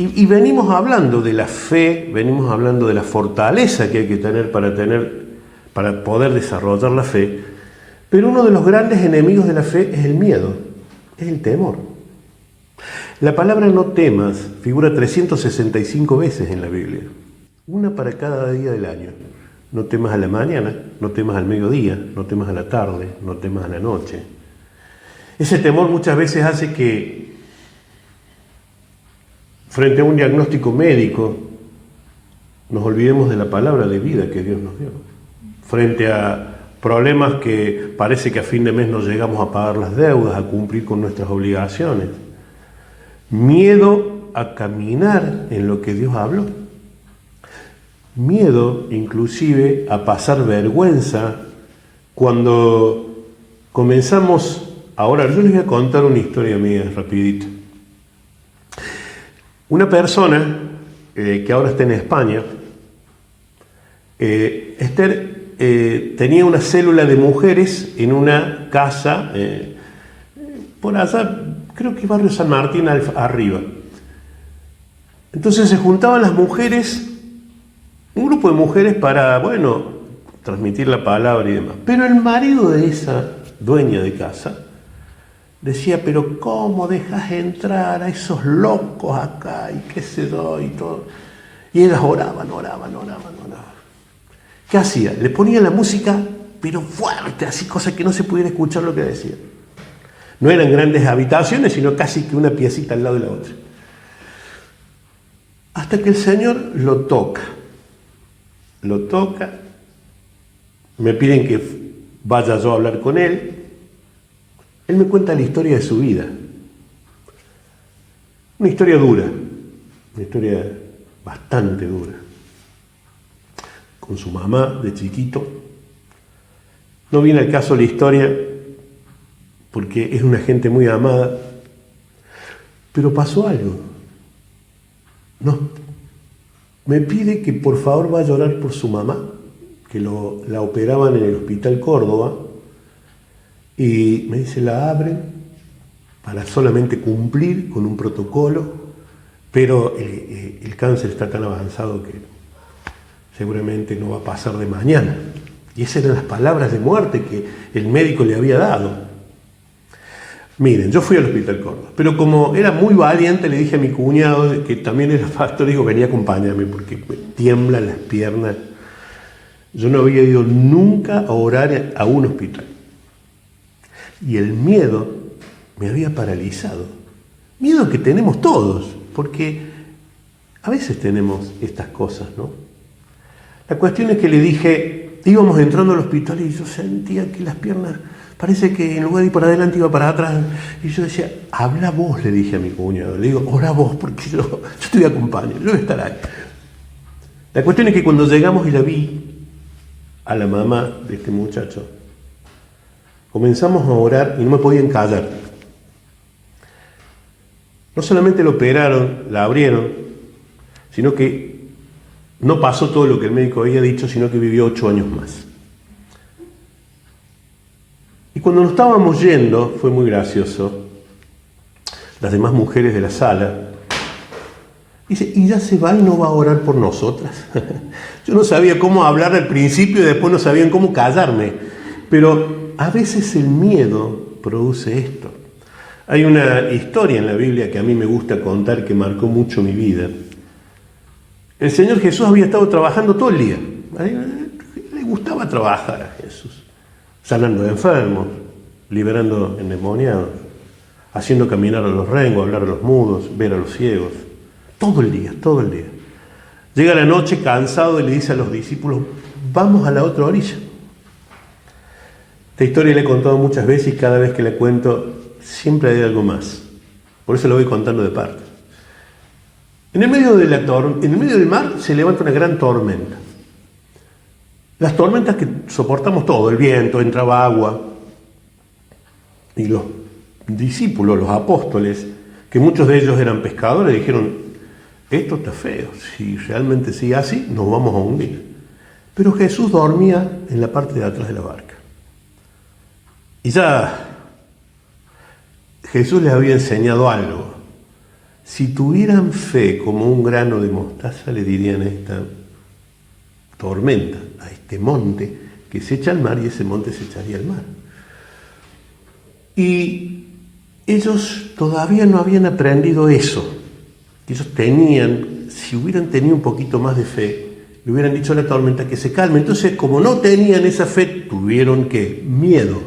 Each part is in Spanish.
Y venimos hablando de la fe, venimos hablando de la fortaleza que hay que tener para poder desarrollar la fe, pero uno de los grandes enemigos de la fe es el miedo, es el temor. La palabra no temas figura 365 veces en la Biblia, una para cada día del año. No temas a la mañana, no temas al mediodía, no temas a la tarde, no temas a la noche. Ese temor muchas veces hace que frente a un diagnóstico médico nos olvidemos de la palabra de vida que Dios nos dio. Frente a problemas que parece que a fin de mes no llegamos a pagar las deudas, a cumplir con nuestras obligaciones. Miedo a caminar en lo que Dios habló. Miedo inclusive a pasar vergüenza cuando comenzamos a orar. Yo les voy a contar una historia mía rapidito. Una persona que ahora está en España, Esther, tenía una célula de mujeres en una casa por allá, creo que barrio San Martín arriba. Entonces se juntaban las mujeres, un grupo de mujeres para, transmitir la palabra y demás. Pero el marido de esa dueña de casa decía, pero ¿cómo dejas entrar a esos locos acá? Y qué sé yo, y todo. Y ellas oraban. ¿Qué hacía? Le ponía la música, pero fuerte, así, cosa que no se pudiera escuchar lo que decía. No eran grandes habitaciones, sino casi que una piecita al lado de la otra. Hasta que el Señor lo toca, me piden que vaya yo a hablar con él. Él me cuenta la historia de su vida. Una historia dura, una historia bastante dura. Con su mamá de chiquito. No viene al caso la historia porque es una gente muy amada, pero pasó algo. No, me pide que por favor vaya a orar por su mamá, que la operaban en el Hospital Córdoba, y me dice, la abren para solamente cumplir con un protocolo, pero el cáncer está tan avanzado que seguramente no va a pasar de mañana. Y esas eran las palabras de muerte que el médico le había dado. Miren, yo fui al Hospital Córdoba, pero como era muy valiente, le dije a mi cuñado, que también era pastor, digo, vení a acompañarme porque me tiemblan las piernas. Yo no había ido nunca a orar a un hospital. Y el miedo me había paralizado. Miedo que tenemos todos, porque a veces tenemos estas cosas, ¿no? La cuestión es que le dije, íbamos entrando al hospital y yo sentía que las piernas, parece que en lugar de ir para adelante iba para atrás. Y yo decía, habla vos, le dije a mi cuñado. Le digo, ora vos, porque yo te voy a acompañar, yo voy a estar ahí. La cuestión es que cuando llegamos y la vi a la mamá de este muchacho, comenzamos a orar y no me podían callar. No solamente lo operaron, la abrieron, sino que no pasó todo lo que el médico había dicho, sino que vivió 8 años más. Y cuando nos estábamos yendo, fue muy gracioso, las demás mujeres de la sala, dice, ¿y ya se va y no va a orar por nosotras? Yo no sabía cómo hablar al principio y después no sabían cómo callarme, pero a veces el miedo produce esto. Hay una historia en la Biblia que a mí me gusta contar que marcó mucho mi vida. El Señor Jesús había estado trabajando todo el día. Le gustaba trabajar a Jesús. Sanando de enfermos, liberando endemoniados, haciendo caminar a los rengos, hablar a los mudos, ver a los ciegos. Todo el día. Llega la noche cansado y le dice a los discípulos, vamos a la otra orilla. Esta historia la he contado muchas veces y cada vez que la cuento siempre hay algo más. Por eso la voy contando de parte. En el medio del mar se levanta una gran tormenta. Las tormentas que soportamos todo, el viento, entraba agua. Y los discípulos, los apóstoles, que muchos de ellos eran pescadores, dijeron, esto está feo, si realmente sigue así, nos vamos a hundir. Pero Jesús dormía en la parte de atrás de la barca. Y ya Jesús les había enseñado algo. si tuvieran fe como un grano de mostaza, le dirían a esta tormenta, a este monte, que se echa al mar, y ese monte se echaría al mar. Y ellos todavía no habían aprendido eso. Ellos tenían, si hubieran tenido un poquito más de fe, le hubieran dicho a la tormenta que se calme. Entonces, como no tenían esa fe, tuvieron ¿qué? Miedo.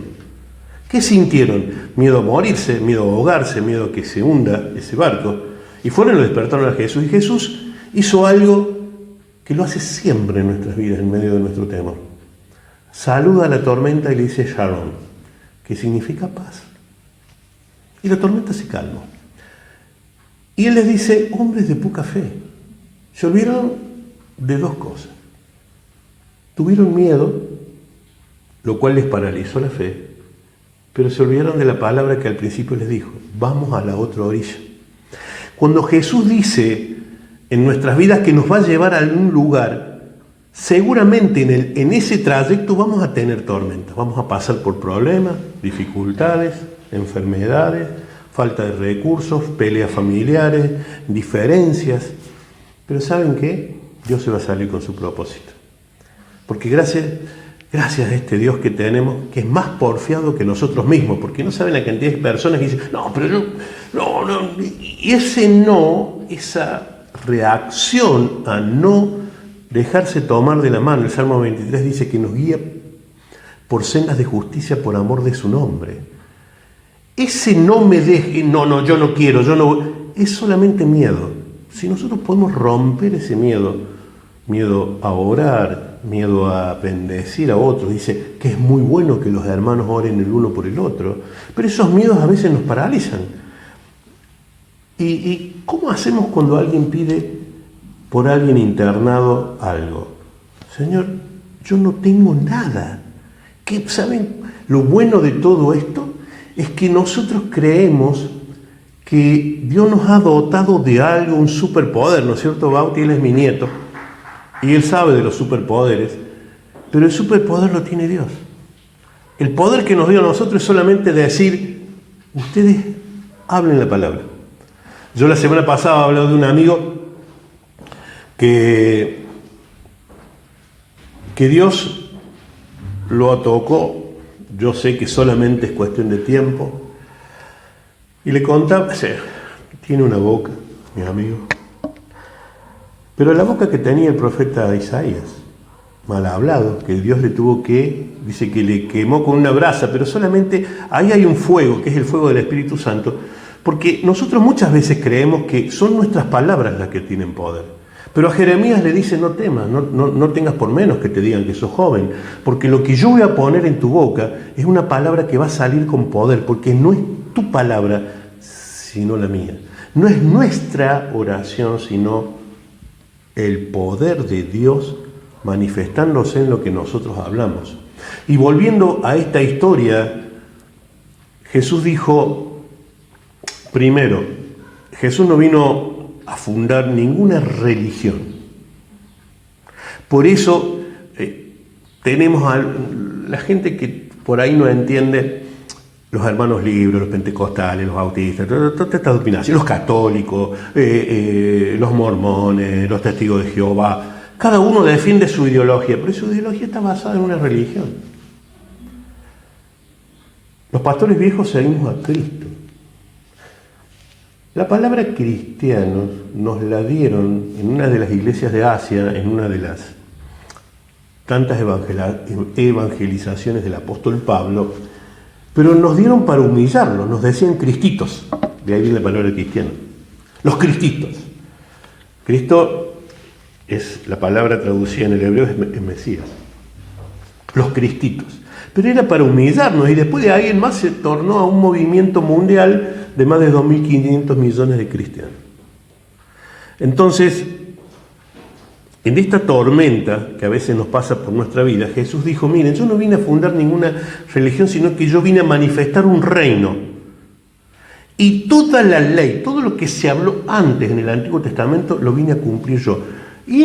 ¿Qué sintieron? Miedo a morirse, miedo a ahogarse, miedo a que se hunda ese barco. Y fueron y lo despertaron a Jesús. Y Jesús hizo algo que lo hace siempre en nuestras vidas, en medio de nuestro temor. Saluda a la tormenta y le dice Shalom, que significa paz. Y la tormenta se calmó. Y él les dice, hombres de poca fe, se olvidaron de dos cosas. Tuvieron miedo, lo cual les paralizó la fe, pero se olvidaron de la palabra que al principio les dijo, vamos a la otra orilla. Cuando Jesús dice en nuestras vidas que nos va a llevar a algún lugar, seguramente en ese trayecto vamos a tener tormentas, vamos a pasar por problemas, dificultades, enfermedades, falta de recursos, peleas familiares, diferencias. Pero ¿saben qué? Dios se va a salir con su propósito. Porque gracias a este Dios que tenemos, que es más porfiado que nosotros mismos, porque no saben la cantidad de personas que dicen, no, pero yo, no, y esa reacción a no dejarse tomar de la mano, el Salmo 23 dice que nos guía por sendas de justicia por amor de su nombre. Ese no me deje, no, yo no quiero, es solamente miedo. Si nosotros podemos romper ese miedo a orar, miedo a bendecir a otros, dice que es muy bueno que los hermanos oren el uno por el otro, pero esos miedos a veces nos paralizan. ¿Y cómo hacemos cuando alguien pide por alguien internado algo? Señor, yo no tengo nada. ¿Saben? Lo bueno de todo esto es que nosotros creemos que Dios nos ha dotado de algo, un superpoder, ¿no es cierto? Bauti, él es mi nieto, y él sabe de los superpoderes, pero el superpoder lo tiene Dios. El poder que nos dio a nosotros es solamente decir, ustedes hablen la palabra. Yo la semana pasada hablaba de un amigo que Dios lo tocó, yo sé que solamente es cuestión de tiempo, y le contaba, tiene una boca, mi amigo, pero la boca que tenía el profeta Isaías, mal hablado, que Dios le tuvo dice que le quemó con una brasa, pero solamente ahí hay un fuego, que es el fuego del Espíritu Santo, porque nosotros muchas veces creemos que son nuestras palabras las que tienen poder. Pero a Jeremías le dice, no temas, no tengas por menos que te digan que sos joven, porque lo que yo voy a poner en tu boca es una palabra que va a salir con poder, porque no es tu palabra, sino la mía. No es nuestra oración, sino el poder de Dios manifestándose en lo que nosotros hablamos. Y volviendo a esta historia, Jesús dijo, primero, Jesús no vino a fundar ninguna religión. Por eso tenemos a la gente que por ahí no entiende, los hermanos libres, los pentecostales, los bautistas, todas estas opinaciones, los católicos, los mormones, los testigos de Jehová. Cada uno defiende su ideología, pero su ideología está basada en una religión. Los pastores viejos seguimos a Cristo. La palabra cristianos nos la dieron en una de las iglesias de Asia, en una de las tantas evangelizaciones del apóstol Pablo, pero nos dieron para humillarlos, nos decían cristitos, de ahí viene la palabra cristiano, los cristitos. Cristo es la palabra traducida en el hebreo, es Mesías, los cristitos. Pero era para humillarnos, y después de ahí en más se tornó a un movimiento mundial de más de 2.500 millones de cristianos. Entonces, en esta tormenta que a veces nos pasa por nuestra vida, Jesús dijo, miren, yo no vine a fundar ninguna religión, sino que yo vine a manifestar un reino. Y toda la ley, todo lo que se habló antes en el Antiguo Testamento, lo vine a cumplir yo. Y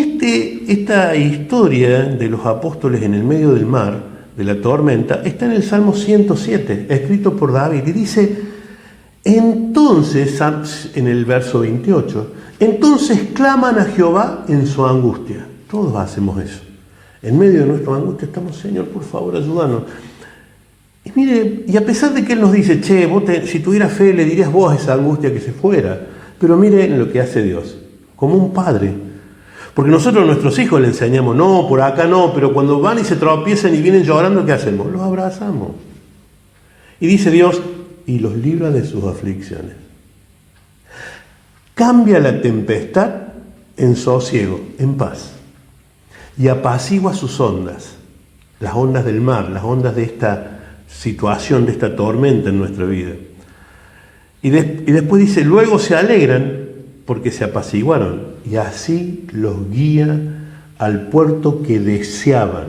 esta historia de los apóstoles en el medio del mar, de la tormenta, está en el Salmo 107, escrito por David, y dice, Entonces, en el verso 28, entonces claman a Jehová en su angustia. Todos hacemos eso. En medio de nuestra angustia estamos, Señor, por favor, ayúdanos. Y mire, y a pesar de que Él nos dice, che, si tuvieras fe le dirías vos a esa angustia que se fuera. Pero miren lo que hace Dios, como un padre. Porque nosotros a nuestros hijos le enseñamos, no, por acá no, pero cuando van y se tropiezan y vienen llorando, ¿qué hacemos? Los abrazamos. Y dice Dios, y los libra de sus aflicciones. Cambia la tempestad en sosiego, en paz. Y apacigua sus ondas, las ondas del mar, las ondas de esta situación, de esta tormenta en nuestra vida. Y después dice, luego se alegran porque se apaciguaron, y así los guía al puerto que deseaban.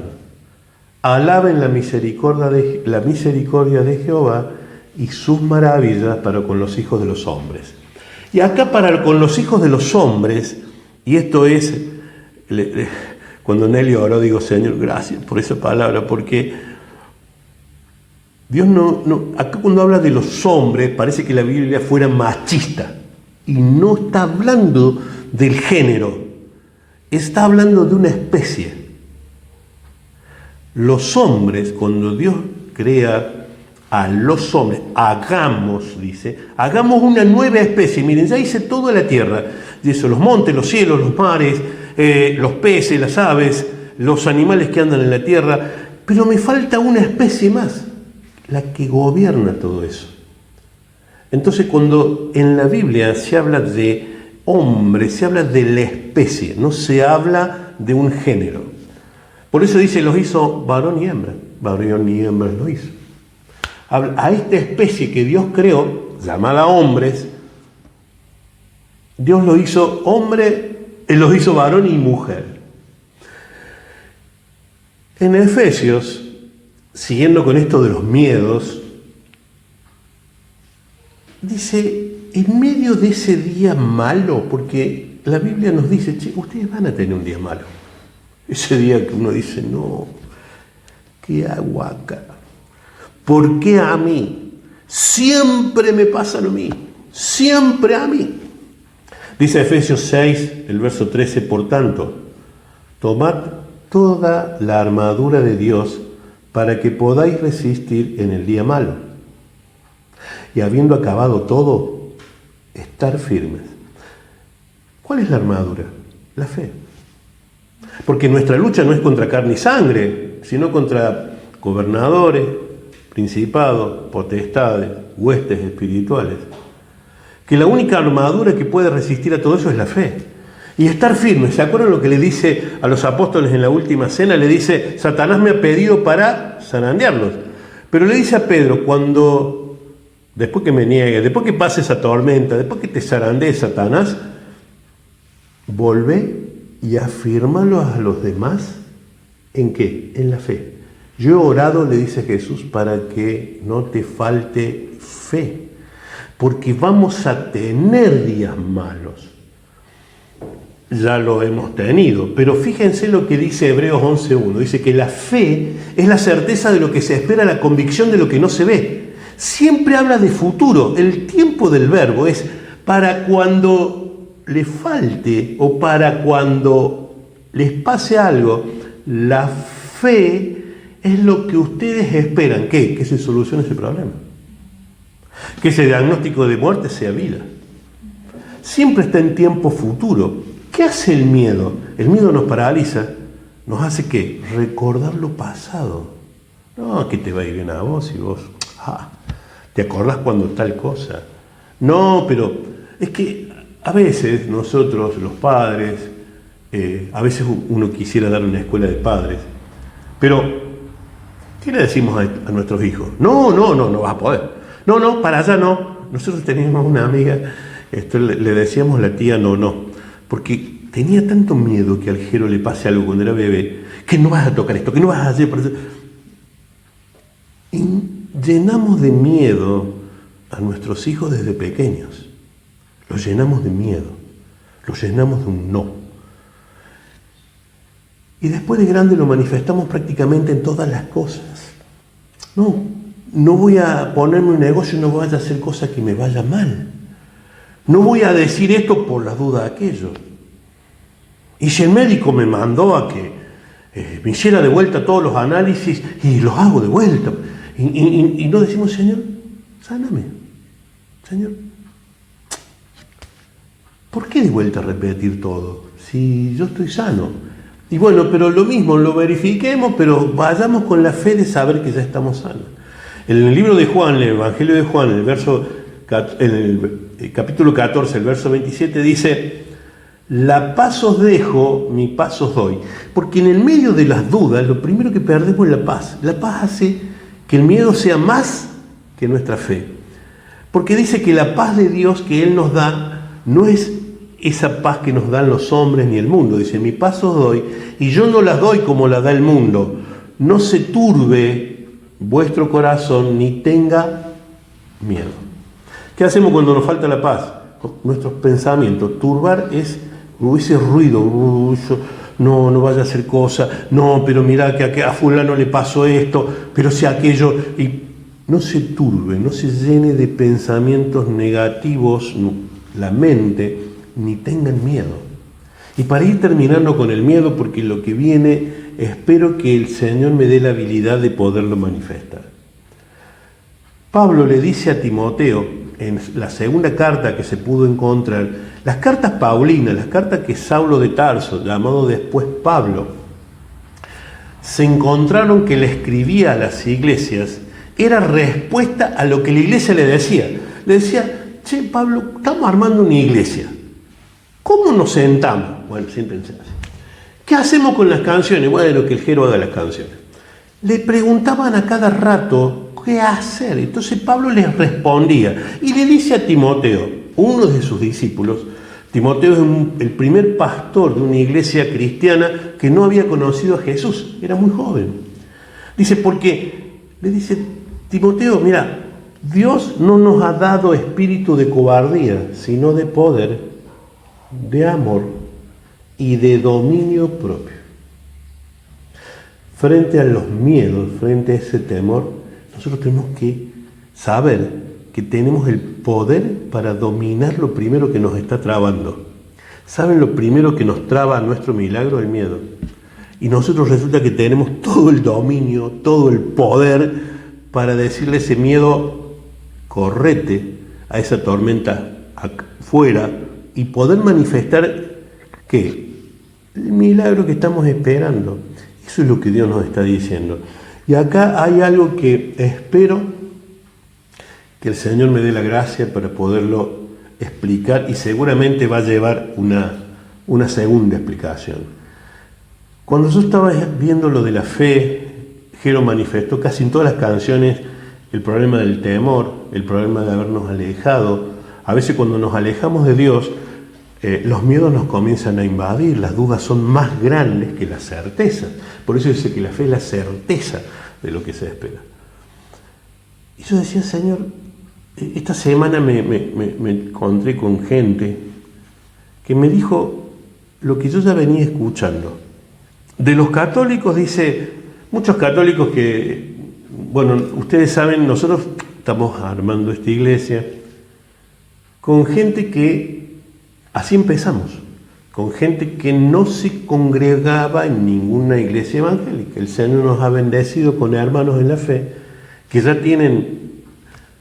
Alaben la misericordia de Jehová y sus maravillas para con los hijos de los hombres. Y acá para con los hijos de los hombres, y esto es, cuando Nelly oró, digo, Señor, gracias por esa palabra, porque Dios acá cuando habla de los hombres, parece que la Biblia fuera machista, y no está hablando del género, está hablando de una especie. Los hombres, cuando Dios crea a los hombres, dice, hagamos una nueva especie. Miren, ya hice toda la tierra, dice, los montes, los cielos, los mares, los peces, las aves, los animales que andan en la tierra, pero me falta una especie más, la que gobierna todo eso. Entonces, cuando en la Biblia se habla de hombre, se habla de la especie, no se habla de un género. Por eso dice, los hizo varón y hembra. Varón y hembra los hizo. A esta especie que Dios creó, llamada hombres, Dios los hizo hombre, Él los hizo varón y mujer. En Efesios, siguiendo con esto de los miedos, dice, en medio de ese día malo, porque la Biblia nos dice, che, ustedes van a tener un día malo. Ese día que uno dice, no, ¿qué hago acá? ¿Por qué a mí? Siempre me pasa lo mismo, siempre a mí. Dice Efesios 6, el verso 13, por tanto, tomad toda la armadura de Dios para que podáis resistir en el día malo. Y habiendo acabado todo, estar firmes. ¿Cuál es la armadura? La fe. Porque nuestra lucha no es contra carne y sangre, sino contra gobernadores, principados, potestades, huestes espirituales. Que la única armadura que puede resistir a todo eso es la fe. Y estar firmes. ¿Se acuerdan lo que le dice a los apóstoles en la última cena? Le dice, Satanás me ha pedido para zarandearlos. Pero le dice a Pedro, después que me niegue, después que pase esa tormenta, después que te zarandee Satanás, volvé y afírmalo a los demás. ¿En qué? En la fe. Yo he orado, le dice Jesús, para que no te falte fe, porque vamos a tener días malos. Ya lo hemos tenido, pero fíjense lo que dice Hebreos 11.1. Dice que la fe es la certeza de lo que se espera, la convicción de lo que no se ve. Siempre habla de futuro. El tiempo del verbo es para cuando le falte o para cuando les pase algo. La fe es lo que ustedes esperan. ¿Qué? Que se solucione ese problema. Que ese diagnóstico de muerte sea vida. Siempre está en tiempo futuro. ¿Qué hace el miedo? El miedo nos paraliza. ¿Nos hace qué? Recordar lo pasado. No, que te va a ir bien a vos y vos... ¿te acordás cuando tal cosa? No, pero es que a veces nosotros, los padres, a veces uno quisiera dar una escuela de padres, pero ¿qué le decimos a nuestros hijos? No vas a poder. No, para allá no. Nosotros teníamos una amiga, le decíamos la tía no, porque tenía tanto miedo que al Jero le pase algo cuando era bebé, que no vas a tocar esto, que no vas a hacer... Y llenamos de miedo a nuestros hijos desde pequeños. Los llenamos de miedo, los llenamos de un no. Y después de grande lo manifestamos prácticamente en todas las cosas. No, no voy a ponerme un negocio, no vaya a hacer cosas que me vaya mal. No voy a decir esto por la duda de aquello. Y si el médico me mandó a que me hiciera de vuelta todos los análisis, y los hago de vuelta, y no decimos, Señor, sáname, Señor. ¿Por qué de vuelta repetir todo? Si yo estoy sano. Y bueno, pero lo mismo, lo verifiquemos, pero vayamos con la fe de saber que ya estamos sanos. En el libro de Juan, el Evangelio de Juan, en el capítulo 14, el verso 27, dice: la paz os dejo, mi paz os doy. Porque en el medio de las dudas, lo primero que perdemos es la paz. La paz hace que el miedo sea más que nuestra fe. Porque dice que la paz de Dios que Él nos da no es esa paz que nos dan los hombres ni el mundo. Dice: mi paz os doy, y yo no la doy como la da el mundo. No se turbe vuestro corazón ni tenga miedo. ¿Qué hacemos cuando nos falta la paz? Nuestros pensamientos. Turbar es ese ruido, no vaya a hacer cosa, no, pero mira que a fulano le pasó esto, pero si aquello, y no se turbe, no se llene de pensamientos negativos la mente, ni tengan miedo. Y para ir terminando con el miedo, porque lo que viene, espero que el Señor me dé la habilidad de poderlo manifestar. Pablo le dice a Timoteo, en la segunda carta que se pudo encontrar, las cartas paulinas, las cartas que Saulo de Tarso, llamado después Pablo, se encontraron que le escribía a las iglesias, era respuesta a lo que la iglesia le decía. Le decía: che, Pablo, estamos armando una iglesia. ¿Cómo nos sentamos? Bueno, siéntense así. ¿Qué hacemos con las canciones? Bueno, que el Jero haga las canciones. Le preguntaban a cada rato qué hacer. Entonces Pablo les respondía y le dice a Timoteo, uno de sus discípulos. Timoteo es el primer pastor de una iglesia cristiana que no había conocido a Jesús, era muy joven. Dice, porque le dice: Timoteo, mira, Dios no nos ha dado espíritu de cobardía, sino de poder, de amor y de dominio propio. Frente a los miedos, frente a ese temor, nosotros tenemos que saber que tenemos el poder para dominar lo primero que nos está trabando. ¿Saben lo primero que nos traba nuestro milagro? El miedo. Y nosotros resulta que tenemos todo el dominio, todo el poder para decirle a ese miedo: correte a esa tormenta afuera, y poder manifestar ¿qué? El milagro que estamos esperando. Eso es lo que Dios nos está diciendo. Y acá hay algo que espero que el Señor me dé la gracia para poderlo explicar, y seguramente va a llevar una segunda explicación. Cuando yo estaba viendo lo de la fe, Jero manifestó casi en todas las canciones el problema del temor, el problema de habernos alejado. A veces cuando nos alejamos de Dios, los miedos nos comienzan a invadir, las dudas son más grandes que las certezas. Por eso dice que la fe es la certeza de lo que se espera. Y yo decía: Señor, esta semana me encontré con gente que me dijo lo que yo ya venía escuchando. De los católicos, dice, muchos católicos que, bueno, ustedes saben, nosotros estamos armando esta iglesia con gente que, así empezamos, con gente que no se congregaba en ninguna iglesia evangélica. El Señor nos ha bendecido con hermanos en la fe que ya tienen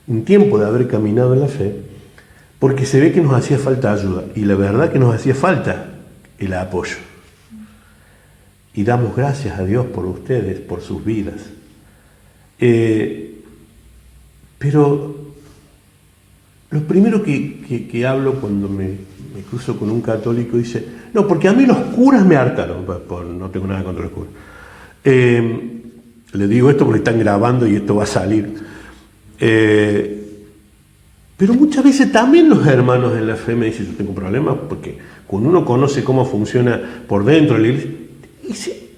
un tiempo de haber caminado en la fe, porque se ve que nos hacía falta ayuda, y la verdad que nos hacía falta el apoyo. Y damos gracias a Dios por ustedes, por sus vidas. Pero lo primero que hablo cuando me cruzo con un católico, dice: no, porque a mí los curas me hartaron. No tengo nada contra los curas. Le digo esto porque están grabando y esto va a salir. Pero muchas veces también los hermanos en la fe me dicen: yo tengo problemas, porque cuando uno conoce cómo funciona por dentro la iglesia, y sí,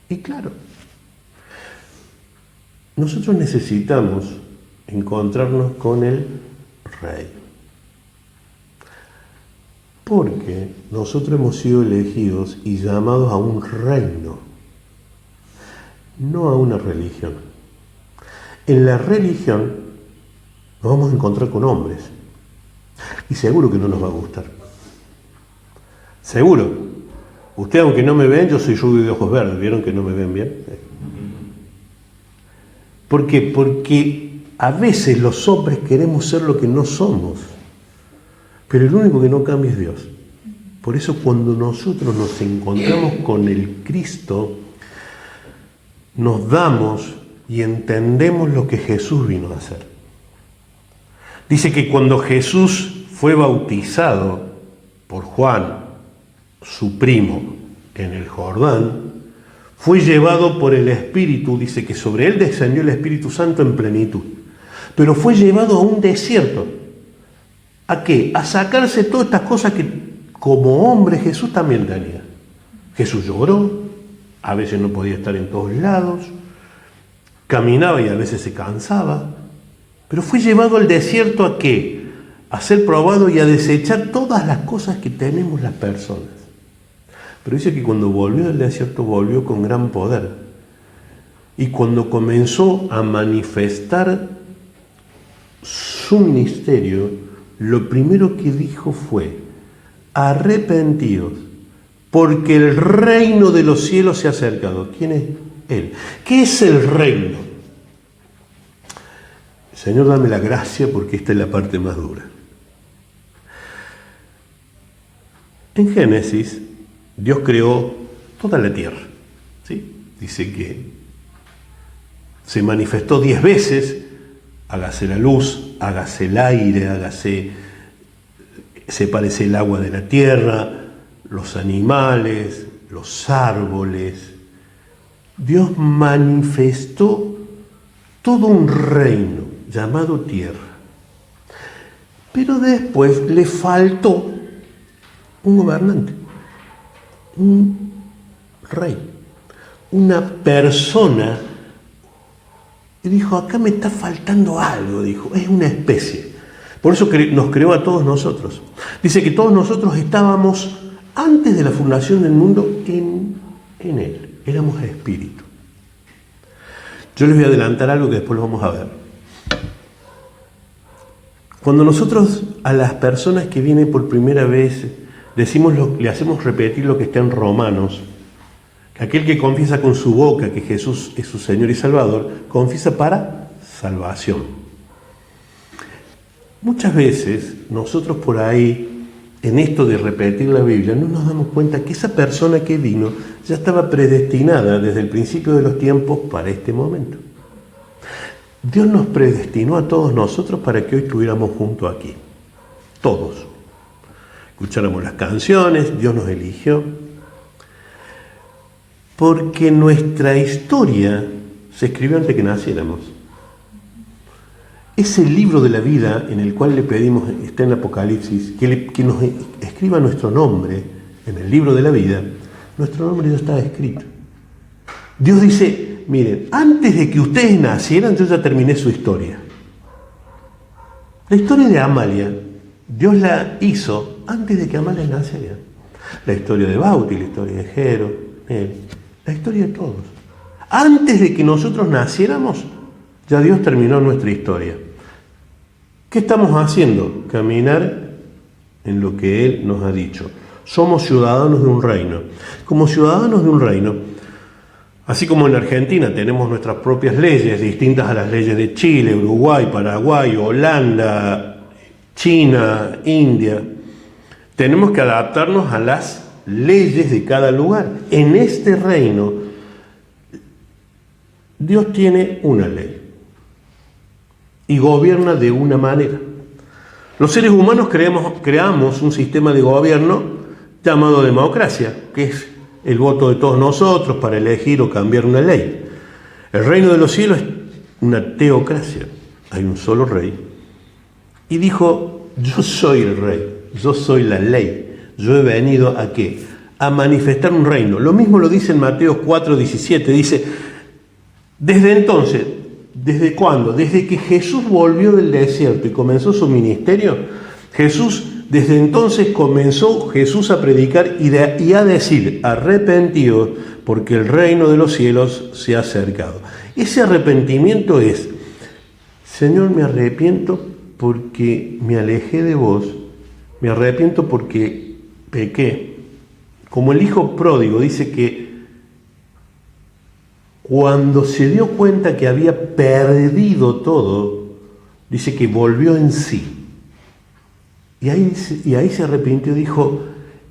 y claro, nosotros necesitamos encontrarnos con el Rey, porque nosotros hemos sido elegidos y llamados a un reino, no a una religión. En la religión nos vamos a encontrar con hombres. Y seguro que no nos va a gustar. Seguro. Usted, aunque no me ven, yo soy rubio de ojos verdes. ¿Vieron que no me ven bien? ¿Por qué? Porque a veces los hombres queremos ser lo que no somos. Pero el único que no cambia es Dios. Por eso cuando nosotros nos encontramos con el Cristo, nos damos y entendemos lo que Jesús vino a hacer. Dice que cuando Jesús fue bautizado por Juan, su primo, en el Jordán, fue llevado por el Espíritu, dice que sobre él descendió el Espíritu Santo en plenitud, pero fue llevado a un desierto. ¿A qué? A sacarse todas estas cosas que como hombre Jesús también tenía. Jesús lloró, a veces no podía estar en todos lados, caminaba y a veces se cansaba, pero fue llevado al desierto ¿a qué? A ser probado y a desechar todas las cosas que tenemos las personas. Pero dice que cuando volvió del desierto volvió con gran poder. Y cuando comenzó a manifestar su ministerio, lo primero que dijo fue: arrepentidos, porque el reino de los cielos se ha acercado. ¿Quién es Él? ¿Qué es el reino? Señor, dame la gracia porque esta es la parte más dura. En Génesis, Dios creó toda la tierra, ¿sí? Dice que se manifestó 10 veces: hágase la luz, hágase el aire, sepárese el agua de la tierra, los animales, los árboles. Dios manifestó todo un reino llamado tierra. Pero después le faltó un gobernante, un rey, una persona. Y dijo: acá me está faltando algo, dijo, es una especie. Por eso nos creó a todos nosotros. Dice que todos nosotros estábamos, antes de la fundación del mundo, en Él. Éramos espíritu. Yo les voy a adelantar algo que después lo vamos a ver. Cuando nosotros a las personas que vienen por primera vez le hacemos repetir lo que está en Romanos, que aquel que confiesa con su boca que Jesús es su Señor y Salvador, confiesa para salvación. Muchas veces nosotros por ahí, en esto de repetir la Biblia, no nos damos cuenta que esa persona que vino ya estaba predestinada desde el principio de los tiempos para este momento. Dios nos predestinó a todos nosotros para que hoy estuviéramos juntos aquí. Todos. Escucháramos las canciones, Dios nos eligió. Porque nuestra historia se escribió antes que naciéramos. Ese libro de la vida en el cual le pedimos, está en Apocalipsis, que nos escriba nuestro nombre en el libro de la vida. Nuestro nombre ya está escrito. Dios dice: miren, antes de que ustedes nacieran, yo ya terminé su historia. La historia de Amalia, Dios la hizo antes de que Amalia naciera. La historia de Bauti, la historia de Jero, la historia de todos. Antes de que nosotros naciéramos, ya Dios terminó nuestra historia. ¿Qué estamos haciendo? Caminar en lo que Él nos ha dicho. Somos ciudadanos de un reino. Como ciudadanos de un reino, así como en Argentina tenemos nuestras propias leyes, distintas a las leyes de Chile, Uruguay, Paraguay, Holanda, China, India, tenemos que adaptarnos a las leyes de cada lugar. En este reino, Dios tiene una ley y gobierna de una manera. Los seres humanos creamos un sistema de gobierno llamado democracia, que es el voto de todos nosotros para elegir o cambiar una ley. El reino de los cielos es una teocracia. Hay un solo rey. Y dijo: yo soy el rey, yo soy la ley. Yo he venido ¿a qué? A manifestar un reino. Lo mismo lo dice en Mateo 4:17. Dice: desde entonces, ¿desde cuándo? Desde que Jesús volvió del desierto y comenzó su ministerio, desde entonces comenzó Jesús a predicar y a decir: arrepentidos, porque el reino de los cielos se ha acercado. Ese arrepentimiento es Señor, me arrepiento porque me alejé de vos, me arrepiento porque pequé. Como el hijo pródigo dice que cuando se dio cuenta que había perdido todo, dice que volvió en sí. Y ahí se arrepintió y dijo,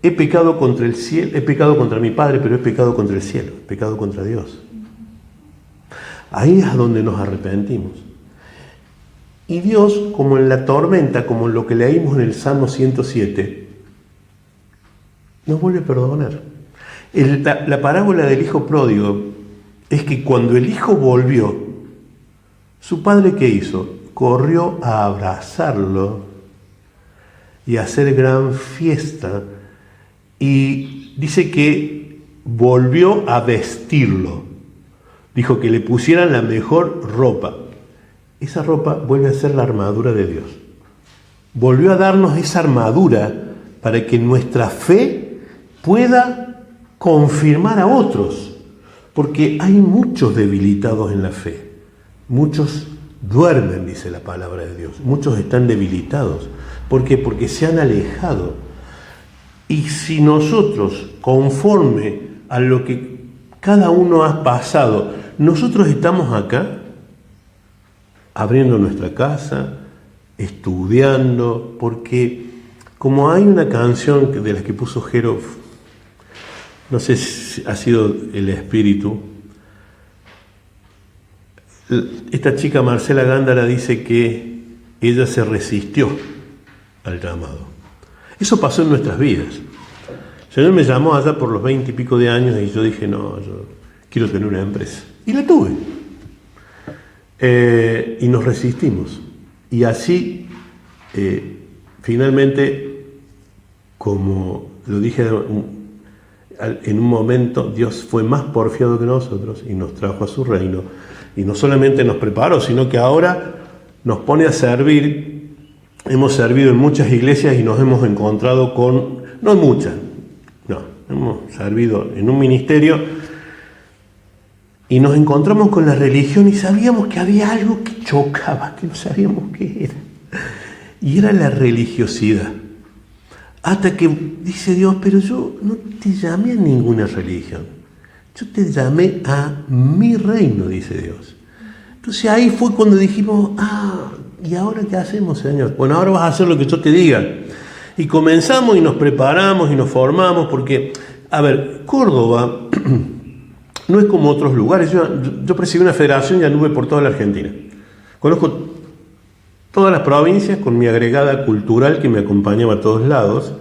he pecado contra el cielo, he pecado contra mi Padre, pero he pecado contra el cielo, he pecado contra Dios. Ahí es donde nos arrepentimos. Y Dios, como en la tormenta, como en lo que leímos en el Salmo 107, nos vuelve a perdonar. La parábola del hijo pródigo es que cuando el hijo volvió, su padre, ¿qué hizo? Corrió a abrazarlo y a hacer gran fiesta, y dice que volvió a vestirlo. Dijo que le pusieran la mejor ropa. Esa ropa vuelve a ser la armadura de Dios. Volvió a darnos esa armadura para que nuestra fe pueda confirmar a otros. Porque hay muchos debilitados en la fe. Muchos duermen, dice la palabra de Dios. Muchos están debilitados. ¿Por qué? Porque se han alejado. Y si nosotros, conforme a lo que cada uno ha pasado, nosotros estamos acá, abriendo nuestra casa, estudiando, porque como hay una canción de las que puso Jero, no sé si ha sido el espíritu, esta chica Marcela Gándara dice que ella se resistió al llamado. Eso pasó en nuestras vidas. El Señor me llamó allá por los 20 y pico de años y yo dije, no, yo quiero tener una empresa. Y la tuve. Y nos resistimos. Y así, finalmente, como lo dije en un momento, Dios fue más porfiado que nosotros y nos trajo a su reino. Y no solamente nos preparó, sino que ahora nos pone a servir. Hemos servido en muchas iglesias y nos hemos encontrado con, no en muchas, no, hemos servido en un ministerio y nos encontramos con la religión y sabíamos que había algo que chocaba, que no sabíamos qué era. Y era la religiosidad. Hasta que dice Dios, pero yo no te llamé a ninguna religión. Yo te llamé a mi reino, dice Dios. Entonces ahí fue cuando dijimos, ¿y ahora qué hacemos, Señor? Bueno, ahora vas a hacer lo que yo te diga. Y comenzamos y nos preparamos y nos formamos porque, a ver, Córdoba no es como otros lugares. Yo presidí una federación y anduve por toda la Argentina. Conozco todas las provincias con mi agregada cultural que me acompañaba a todos lados.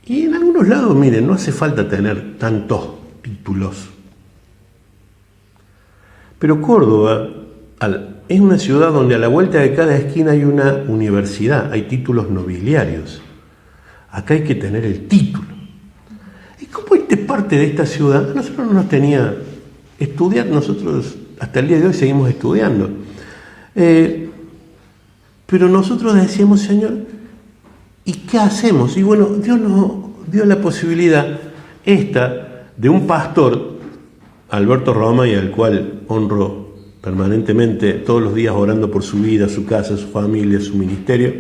Y en algunos lados, miren, no hace falta tener tantos títulos. Pero Córdoba es una ciudad donde a la vuelta de cada esquina hay una universidad, hay títulos nobiliarios. Acá hay que tener el título. ¿Y cómo este parte de esta ciudad? Nosotros no nos tenía estudiar, nosotros hasta el día de hoy seguimos estudiando. Pero nosotros decíamos, Señor, ¿y qué hacemos? Y bueno, Dios nos dio la posibilidad esta de un pastor, Alberto Roma, y al cual honro permanentemente, todos los días orando por su vida, su casa, su familia, su ministerio.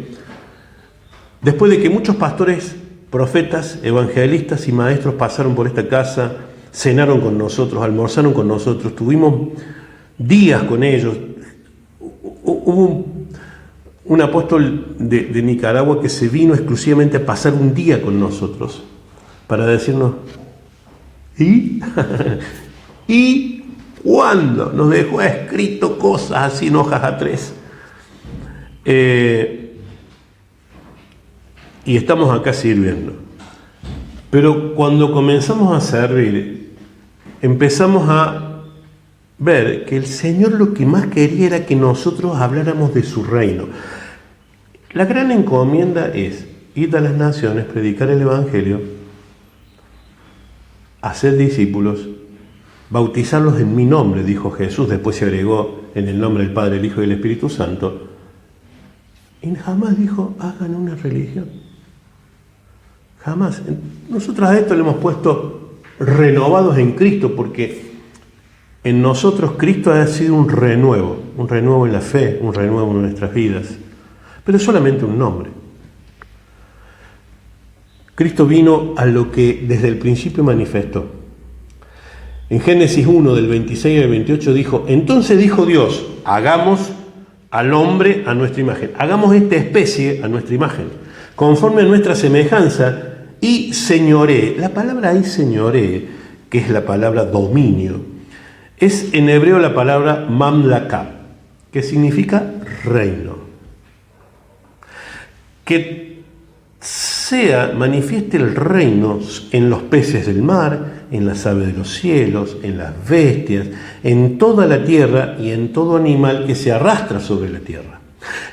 Después de que muchos pastores, profetas, evangelistas y maestros pasaron por esta casa, cenaron con nosotros, almorzaron con nosotros, tuvimos días con ellos. Hubo un apóstol de Nicaragua que se vino exclusivamente a pasar un día con nosotros para decirnos, ¿y? ¿Y cuándo? Nos dejó escrito cosas así en hojas A3. Y estamos acá sirviendo. Pero cuando comenzamos a servir, empezamos a ver que el Señor lo que más quería era que nosotros habláramos de su reino. La gran encomienda es ir a las naciones, predicar el Evangelio, hacer discípulos, bautizarlos en mi nombre, dijo Jesús, después se agregó en el nombre del Padre, el Hijo y el Espíritu Santo, y jamás dijo, hagan una religión. Jamás. Nosotros a esto le hemos puesto renovados en Cristo, porque en nosotros Cristo ha sido un renuevo en la fe, un renuevo en nuestras vidas, pero es solamente un nombre. Cristo vino a lo que desde el principio manifestó. En Génesis 1, del 26 al 28 dijo, entonces dijo Dios, hagamos al hombre a nuestra imagen, hagamos esta especie a nuestra imagen, conforme a nuestra semejanza, y señoree. La palabra ahí señoree, que es la palabra dominio, es en hebreo la palabra mamlaka, que significa reino. Que manifieste el reino en los peces del mar, en las aves de los cielos, en las bestias, en toda la tierra y en todo animal que se arrastra sobre la tierra.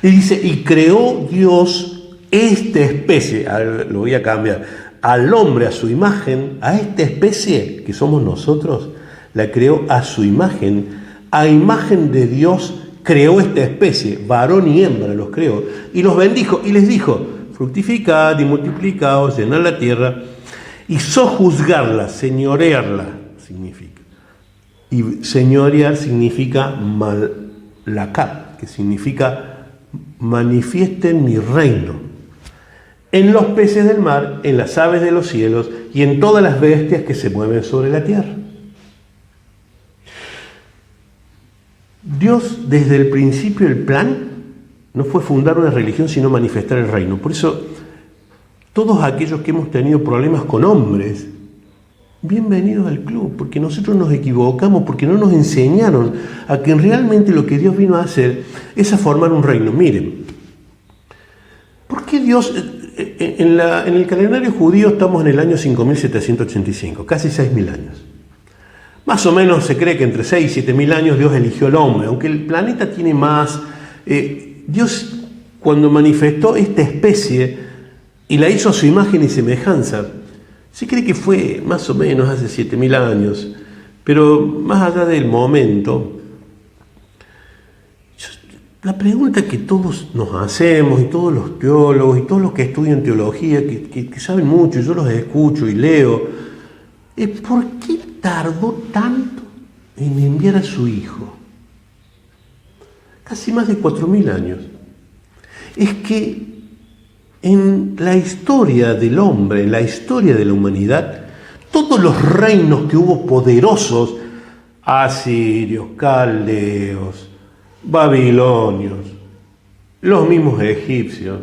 Y dice, y creó Dios esta especie, lo voy a cambiar, al hombre a su imagen, a esta especie que somos nosotros, la creó a su imagen, a imagen de Dios creó esta especie, varón y hembra los creó, y los bendijo y les dijo, fructificad y multiplicaos, llenad la tierra, y sojuzgarla, señorearla, significa. Y señorear significa malacá, que significa manifiesten mi reino, en los peces del mar, en las aves de los cielos y en todas las bestias que se mueven sobre la tierra. Dios, desde el principio, el plan no fue fundar una religión, sino manifestar el reino. Por eso, todos aquellos que hemos tenido problemas con hombres, bienvenidos al club, porque nosotros nos equivocamos, porque no nos enseñaron a que realmente lo que Dios vino a hacer es a formar un reino. Miren, ¿por qué Dios, en el calendario judío estamos en el año 5785, casi 6.000 años? Más o menos se cree que entre 6 y 7.000 años Dios eligió al hombre, aunque el planeta tiene más. Dios, cuando manifestó esta especie y la hizo a su imagen y semejanza, se cree que fue más o menos hace 7.000 años, pero más allá del momento, la pregunta que todos nos hacemos, y todos los teólogos, y todos los que estudian teología, que saben mucho, y yo los escucho y leo, es ¿por qué tardó tanto en enviar a su Hijo? Casi más de 4.000 años. Es que en la historia del hombre, en la historia de la humanidad, todos los reinos que hubo poderosos, asirios, caldeos, babilonios, los mismos egipcios,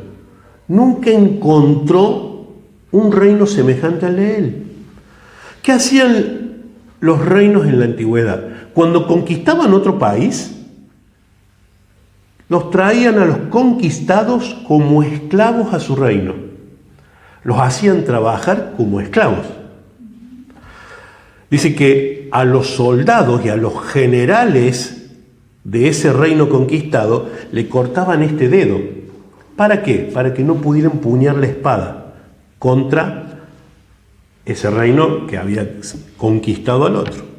nunca encontró un reino semejante al de él. ¿Qué hacían los reinos en la antigüedad? Cuando conquistaban otro país, los traían a los conquistados como esclavos a su reino. Los hacían trabajar como esclavos. Dice que a los soldados y a los generales de ese reino conquistado le cortaban este dedo. ¿Para qué? Para que no pudieran empuñar la espada contra ese reino que había conquistado al otro.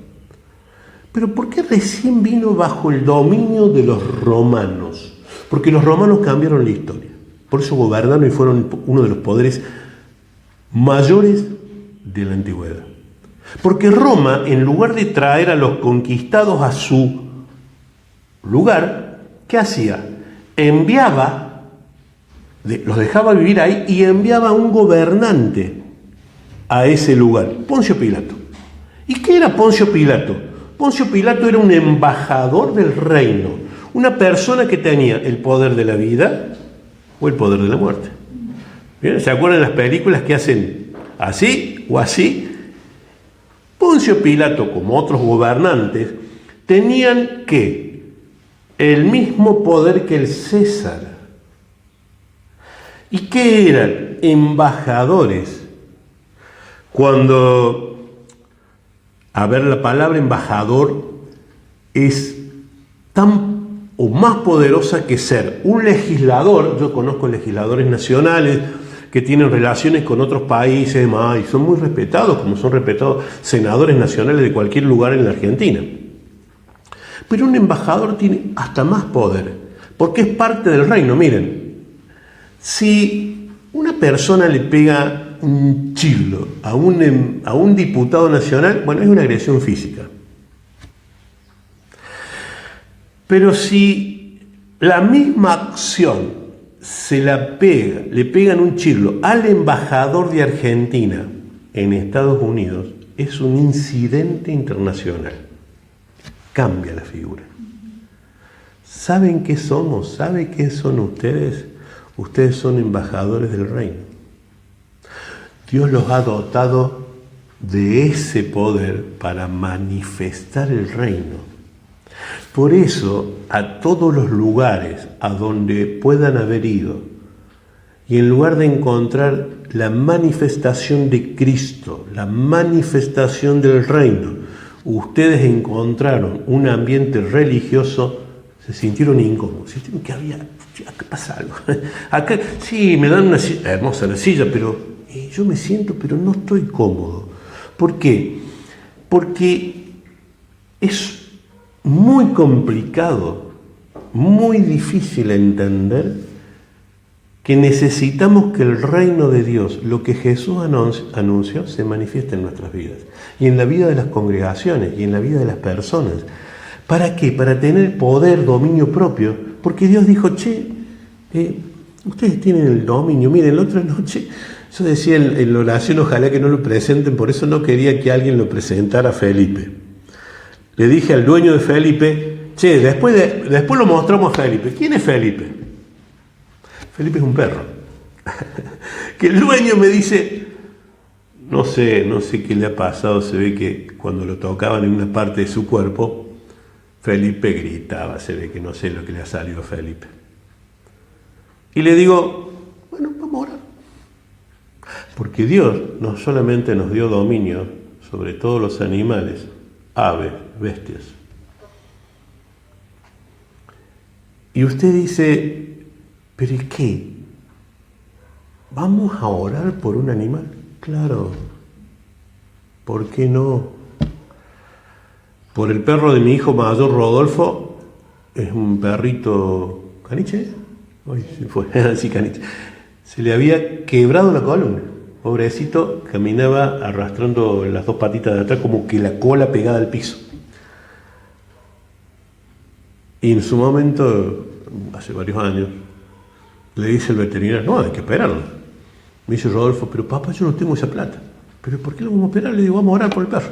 Pero ¿por qué recién vino bajo el dominio de los romanos? Porque los romanos cambiaron la historia. Por eso gobernaron y fueron uno de los poderes mayores de la antigüedad. Porque Roma, en lugar de traer a los conquistados a su lugar, ¿qué hacía? Los dejaba vivir ahí y enviaba a un gobernante a ese lugar, Poncio Pilato. ¿Y qué era Poncio Pilato? Poncio Pilato era un embajador del reino, una persona que tenía el poder de la vida o el poder de la muerte. ¿Bien? ¿Se acuerdan de las películas que hacen así o así? Poncio Pilato, como otros gobernantes, tenían el mismo poder que el César. ¿Y qué eran? Embajadores. La palabra embajador es tan o más poderosa que ser un legislador. Yo conozco legisladores nacionales que tienen relaciones con otros países y son muy respetados, como son respetados senadores nacionales de cualquier lugar en la Argentina. Pero un embajador tiene hasta más poder, porque es parte del reino. Miren, si una persona le pega un chirlo a un diputado nacional, bueno, es una agresión física. Pero si la misma acción le pegan un chirlo al embajador de Argentina en Estados Unidos, es un incidente internacional. Cambia la figura. ¿Saben qué somos? ¿Saben qué son ustedes? Ustedes son embajadores del reino. Dios los ha dotado de ese poder para manifestar el reino. Por eso, a todos los lugares a donde puedan haber ido, y en lugar de encontrar la manifestación de Cristo, la manifestación del reino, ustedes encontraron un ambiente religioso, se sintieron incómodos, sintieron que acá pasa algo. Acá, sí, me dan una silla, hermosa la silla, pero yo me siento, pero no estoy cómodo. ¿Por qué? Porque es muy complicado, muy difícil entender que necesitamos que el reino de Dios, lo que Jesús anunció, se manifieste en nuestras vidas y en la vida de las congregaciones y en la vida de las personas. ¿Para qué? Para tener poder, dominio propio, porque Dios dijo, ustedes tienen el dominio. Miren, la otra noche yo decía en la oración, ojalá que no lo presenten, por eso no quería que alguien lo presentara a Felipe. Le dije al dueño de Felipe, después lo mostramos a Felipe. ¿Quién es Felipe? Felipe es un perro. Que el dueño me dice, no sé qué le ha pasado, se ve que cuando lo tocaban en una parte de su cuerpo, Felipe gritaba, se ve que no sé lo que le ha salido a Felipe. Y le digo, bueno, vamos a orar. Porque Dios no solamente nos dio dominio sobre todos los animales, aves, bestias. Y usted dice, ¿pero qué? ¿Vamos a orar por un animal? Claro. ¿Por qué no? Por el perro de mi hijo mayor, Rodolfo, es un perrito caniche. Hoy se fue, sí, caniche. Se le había quebrado la columna. Pobrecito, caminaba arrastrando las dos patitas de atrás como que la cola pegada al piso. Y en su momento, hace varios años, le dice el veterinario, no, hay que operarlo. Me dice Rodolfo, pero papá, yo no tengo esa plata. ¿Pero por qué lo vamos a operar? Le digo, vamos a orar por el perro.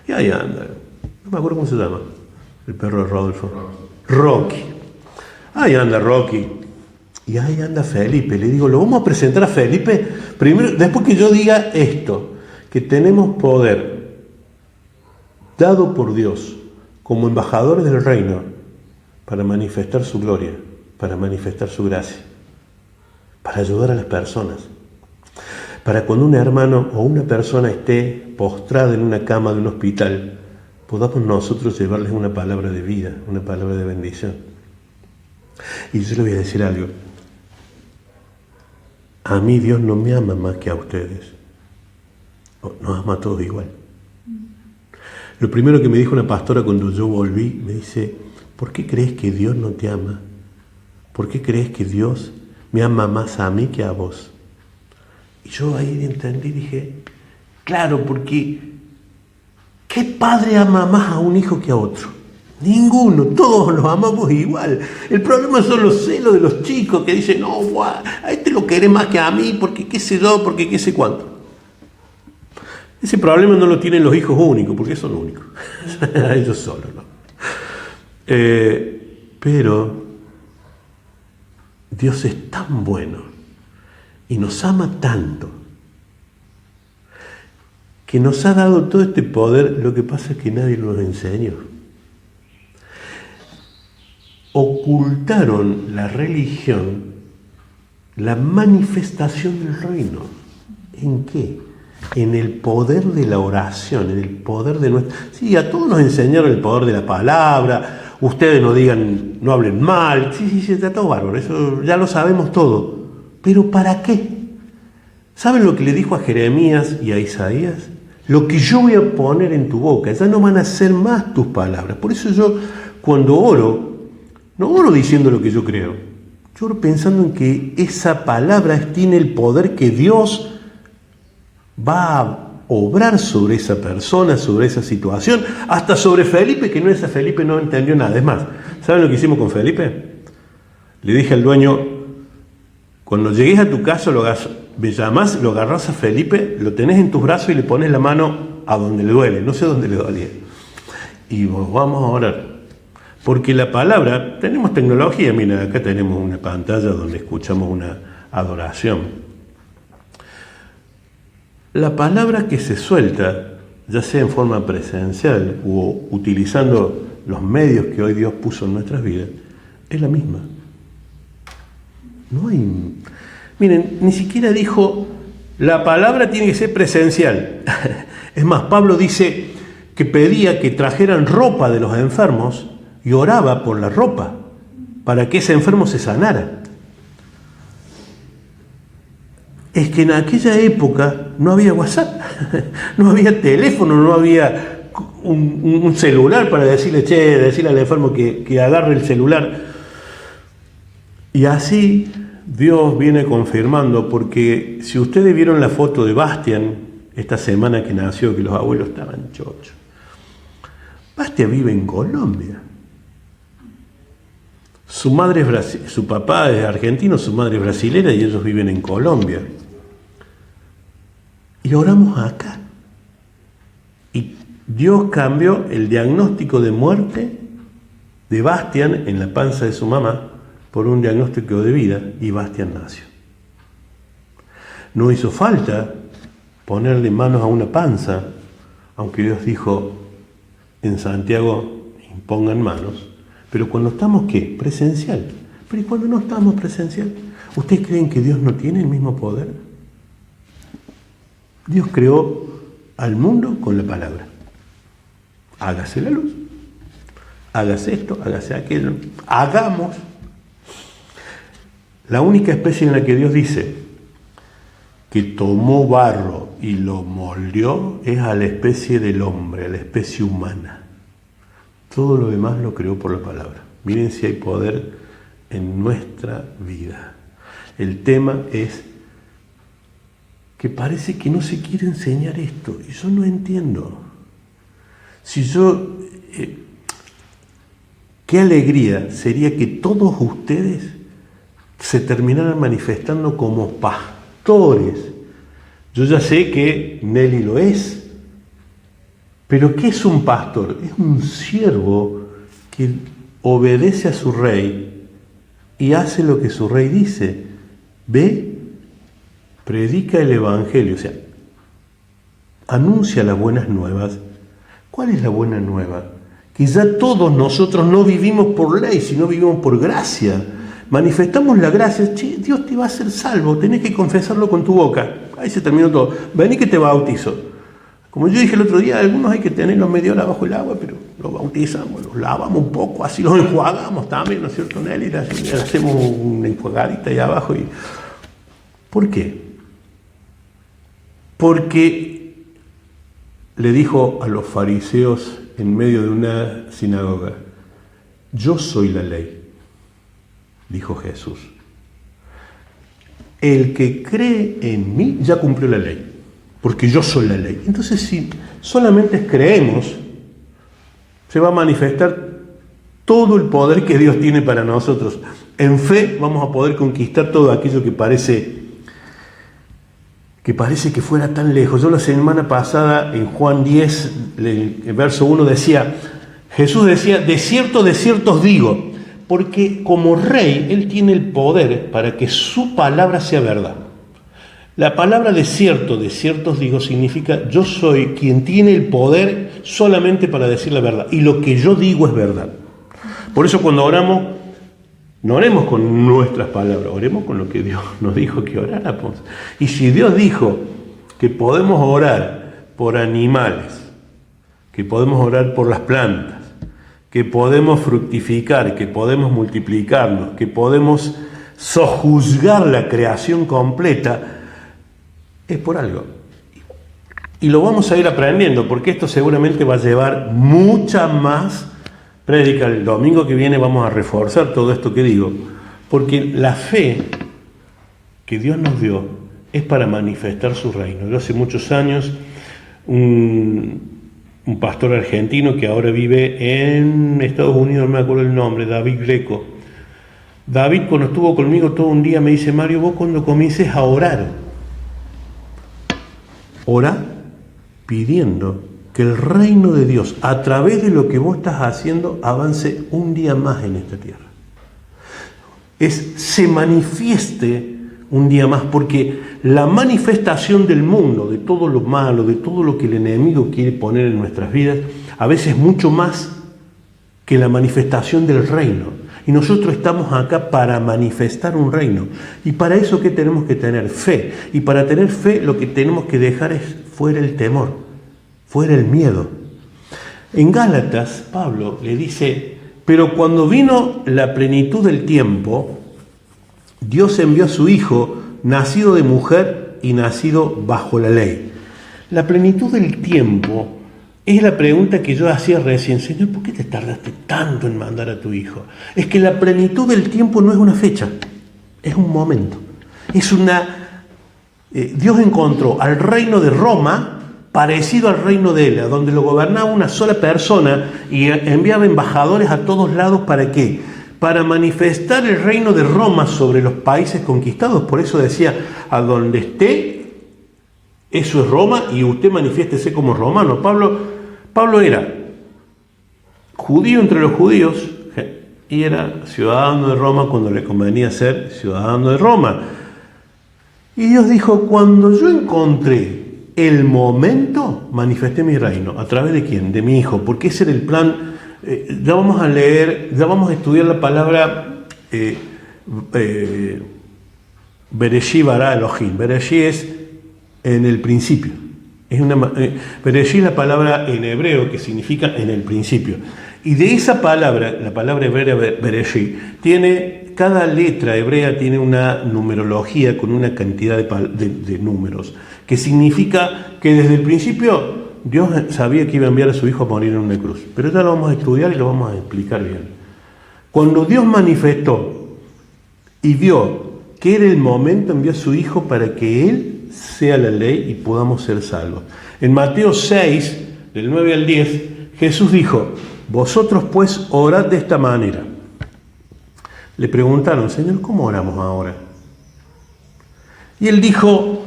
Y ahí anda, no me acuerdo cómo se llama, el perro de Rodolfo. Rocky. Ahí anda Rocky. Y ahí anda Felipe. Le digo, lo vamos a presentar a Felipe primero, después que yo diga esto, que tenemos poder dado por Dios como embajadores del reino para manifestar su gloria, para manifestar su gracia, para ayudar a las personas, para cuando un hermano o una persona esté postrada en una cama de un hospital, podamos nosotros llevarles una palabra de vida, una palabra de bendición. Y yo le voy a decir algo. A mí Dios no me ama más que a ustedes. Nos ama a todos igual. Lo primero que me dijo una pastora cuando yo volví, me dice, ¿por qué crees que Dios no te ama? ¿Por qué crees que Dios me ama más a mí que a vos? Y yo ahí entendí, dije, claro, porque ¿qué padre ama más a un hijo que a otro? Ninguno, todos los amamos igual. El problema son los celos de los chicos que dicen, no, a este lo querés más que a mí, porque qué sé yo, porque qué sé cuánto. Ese problema no lo tienen los hijos únicos, porque son únicos. Ellos solos, ¿no? Pero Dios es tan bueno y nos ama tanto que nos ha dado todo este poder. Lo que pasa es que nadie nos enseñó. Ocultaron la religión, la manifestación del reino. ¿En qué? En el poder de la oración, en el poder de nuestra... Sí, a todos nos enseñaron el poder de la palabra. Ustedes no digan, no hablen mal. Sí, está todo bárbaro, eso ya lo sabemos todo. ¿Pero para qué? ¿Saben lo que le dijo a Jeremías y a Isaías? Lo que yo voy a poner en tu boca, ya no van a ser más tus palabras. Por eso yo, cuando oro, no oro diciendo lo que yo creo. Yo oro pensando en que esa palabra tiene el poder que Dios va obrar sobre esa persona, sobre esa situación, hasta sobre Felipe, que Felipe no entendió nada. Es más, ¿saben lo que hicimos con Felipe? Le dije al dueño, cuando llegues a tu casa, me llamás, lo agarrás a Felipe, lo tenés en tus brazos y le pones la mano a donde le duele, no sé dónde le dolía. Y vamos a orar. Porque la palabra, tenemos tecnología, mira, acá tenemos una pantalla donde escuchamos una adoración. La palabra que se suelta, ya sea en forma presencial o utilizando los medios que hoy Dios puso en nuestras vidas, es la misma. No hay... Miren, ni siquiera dijo, la palabra tiene que ser presencial. Es más, Pablo dice que pedía que trajeran ropa de los enfermos y oraba por la ropa, para que ese enfermo se sanara. Es que en aquella época no había WhatsApp, no había teléfono, no había un celular para decirle al enfermo que agarre el celular. Y así Dios viene confirmando, porque si ustedes vieron la foto de Bastian, esta semana que nació, que los abuelos estaban chochos, Bastian vive en Colombia. Su papá es argentino, su madre es brasilera y ellos viven en Colombia. Y oramos acá. Y Dios cambió el diagnóstico de muerte de Bastian en la panza de su mamá por un diagnóstico de vida y Bastian nació. No hizo falta ponerle manos a una panza, aunque Dios dijo en Santiago, impongan manos. Pero cuando estamos, ¿qué? Presencial. Pero ¿y cuando no estamos presencial? ¿Ustedes creen que Dios no tiene el mismo poder? Dios creó al mundo con la palabra. Hágase la luz. Hágase esto, hágase aquello. Hagamos. La única especie en la que Dios dice que tomó barro y lo moldeó es a la especie del hombre, a la especie humana. Todo lo demás lo creó por la palabra. Miren si hay poder en nuestra vida. El tema es que parece que no se quiere enseñar esto. Y yo no entiendo. Qué alegría sería que todos ustedes se terminaran manifestando como pastores. Yo ya sé que Nelly lo es. Pero ¿qué es un pastor? Es un siervo que obedece a su rey y hace lo que su rey dice. Ve, predica el evangelio, o sea, anuncia las buenas nuevas. ¿Cuál es la buena nueva? Que ya todos nosotros no vivimos por ley, sino vivimos por gracia. Manifestamos la gracia. Che, Dios te va a hacer salvo, tenés que confesarlo con tu boca. Ahí se terminó todo. Vení que te bautizo. Como yo dije el otro día, algunos hay que tenerlos media hora bajo el agua, pero los bautizamos, los lavamos un poco, así los enjuagamos también, ¿no es cierto, Nelly? Le hacemos una enjuagadita ahí abajo. ¿Por qué? Porque le dijo a los fariseos en medio de una sinagoga, yo soy la ley, dijo Jesús. El que cree en mí ya cumplió la ley. Porque yo soy la ley. Entonces, si solamente creemos, se va a manifestar todo el poder que Dios tiene para nosotros. En fe vamos a poder conquistar todo aquello que parece que fuera tan lejos. Yo la semana pasada, en Juan 10, el verso 1 decía, Jesús decía, de cierto os digo, porque como rey, Él tiene el poder para que su palabra sea verdad. La palabra de cierto os digo significa yo soy quien tiene el poder solamente para decir la verdad. Y lo que yo digo es verdad. Por eso cuando oramos, no oremos con nuestras palabras, oremos con lo que Dios nos dijo que oráramos. Y si Dios dijo que podemos orar por animales, que podemos orar por las plantas, que podemos fructificar, que podemos multiplicarnos, que podemos sojuzgar la creación completa, es por algo. Y lo vamos a ir aprendiendo, porque esto seguramente va a llevar mucha más prédica. El domingo que viene vamos a reforzar todo esto que digo, porque la fe que Dios nos dio es para manifestar su reino. Yo hace muchos años un pastor argentino que ahora vive en Estados Unidos, no me acuerdo el nombre, David Greco. David, cuando estuvo conmigo todo un día, me dice: Mario, vos cuando comiences a orar, ora pidiendo que el reino de Dios, a través de lo que vos estás haciendo, avance un día más en esta tierra. Se manifieste un día más, porque la manifestación del mundo, de todo lo malo, de todo lo que el enemigo quiere poner en nuestras vidas, a veces es mucho más que la manifestación del reino. Y nosotros estamos acá para manifestar un reino. Y para eso, ¿qué tenemos que tener? Fe. Y para tener fe, lo que tenemos que dejar es fuera el temor, fuera el miedo. En Gálatas, Pablo le dice: pero cuando vino la plenitud del tiempo, Dios envió a su Hijo, nacido de mujer y nacido bajo la ley. La plenitud del tiempo es la pregunta que yo hacía recién: Señor, ¿por qué te tardaste tanto en mandar a tu Hijo? Es que la plenitud del tiempo no es una fecha, es un momento. Dios encontró al reino de Roma parecido al reino de él, donde lo gobernaba una sola persona y enviaba embajadores a todos lados. ¿Para qué? Para manifestar el reino de Roma sobre los países conquistados. Por eso decía: a donde esté, eso es Roma, y usted manifiéstese como romano. Pablo era judío entre los judíos y era ciudadano de Roma cuando le convenía ser ciudadano de Roma. Y Dios dijo: cuando yo encontré el momento, manifesté mi reino. ¿A través de quién? De mi Hijo, porque ese era el plan. Ya vamos a estudiar la palabra Bereshit bara Elohim. Bereshit es en el principio. Bereshit es la palabra en hebreo que significa en el principio. Y de esa palabra, la palabra hebrea Bereshit, cada letra hebrea tiene una numerología con una cantidad de números, que significa que desde el principio Dios sabía que iba a enviar a su Hijo a morir en una cruz. Pero ya lo vamos a estudiar y lo vamos a explicar bien. Cuando Dios manifestó y vio que era el momento, envió a su Hijo para que Él sea la ley y podamos ser salvos. En Mateo 6, del 9 al 10, Jesús dijo: vosotros pues orad de esta manera. Le preguntaron: Señor, ¿cómo oramos ahora? Y Él dijo: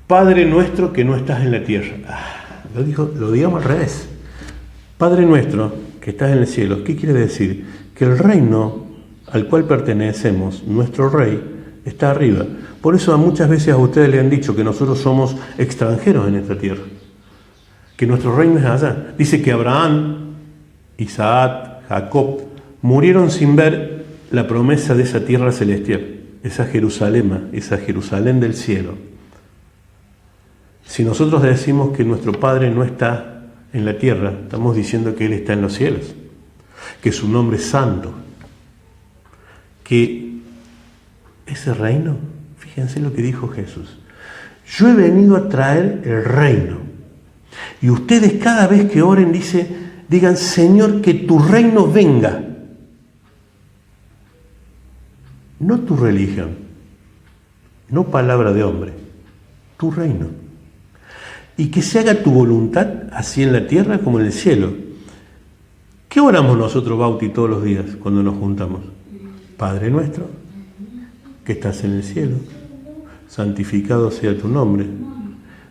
Padre nuestro que no estás en la tierra. Lo digamos al revés. Padre nuestro que estás en el cielo. ¿Qué quiere decir? Que el reino al cual pertenecemos, nuestro rey, está arriba. Por eso muchas veces a ustedes le han dicho que nosotros somos extranjeros en esta tierra, que nuestro reino es allá. Dice que Abraham, Isaac, Jacob murieron sin ver la promesa de esa tierra celestial, esa Jerusalén del cielo. Si nosotros decimos que nuestro Padre no está en la tierra, estamos diciendo que Él está en los cielos, que su nombre es santo, que ese reino, fíjense lo que dijo Jesús: yo he venido a traer el reino. Y ustedes cada vez que oren digan: Señor, que tu reino venga. No tu religión, no palabra de hombre, tu reino. Y que se haga tu voluntad, así en la tierra como en el cielo. ¿Qué oramos nosotros, Bauti, todos los días cuando nos juntamos? Padre nuestro, que estás en el cielo, santificado sea tu nombre.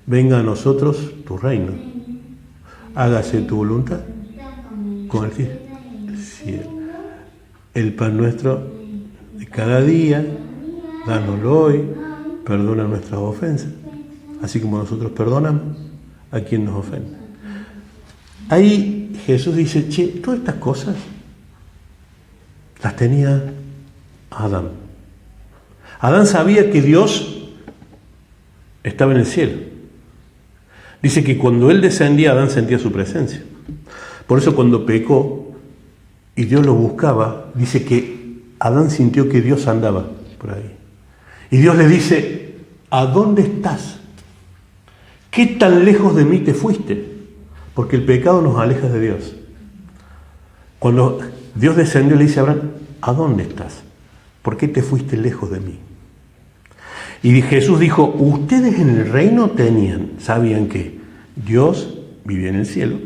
Venga a nosotros tu reino. Hágase tu voluntad como el cielo. El pan nuestro de cada día, dánoslo hoy, perdona nuestras ofensas, así como nosotros perdonamos a quien nos ofende. Ahí Jesús dice: todas estas cosas las tenía Adán. Adán sabía que Dios estaba en el cielo. Dice que cuando él descendía, Adán sentía su presencia. Por eso cuando pecó y Dios lo buscaba, dice que Adán sintió que Dios andaba por ahí. Y Dios le dice: ¿a dónde estás? ¿Qué tan lejos de mí te fuiste? Porque el pecado nos aleja de Dios. Cuando Dios descendió, le dice a Abraham: ¿a dónde estás? ¿Por qué te fuiste lejos de mí? Y Jesús dijo, ustedes en el reino sabían que Dios vivía en el cielo,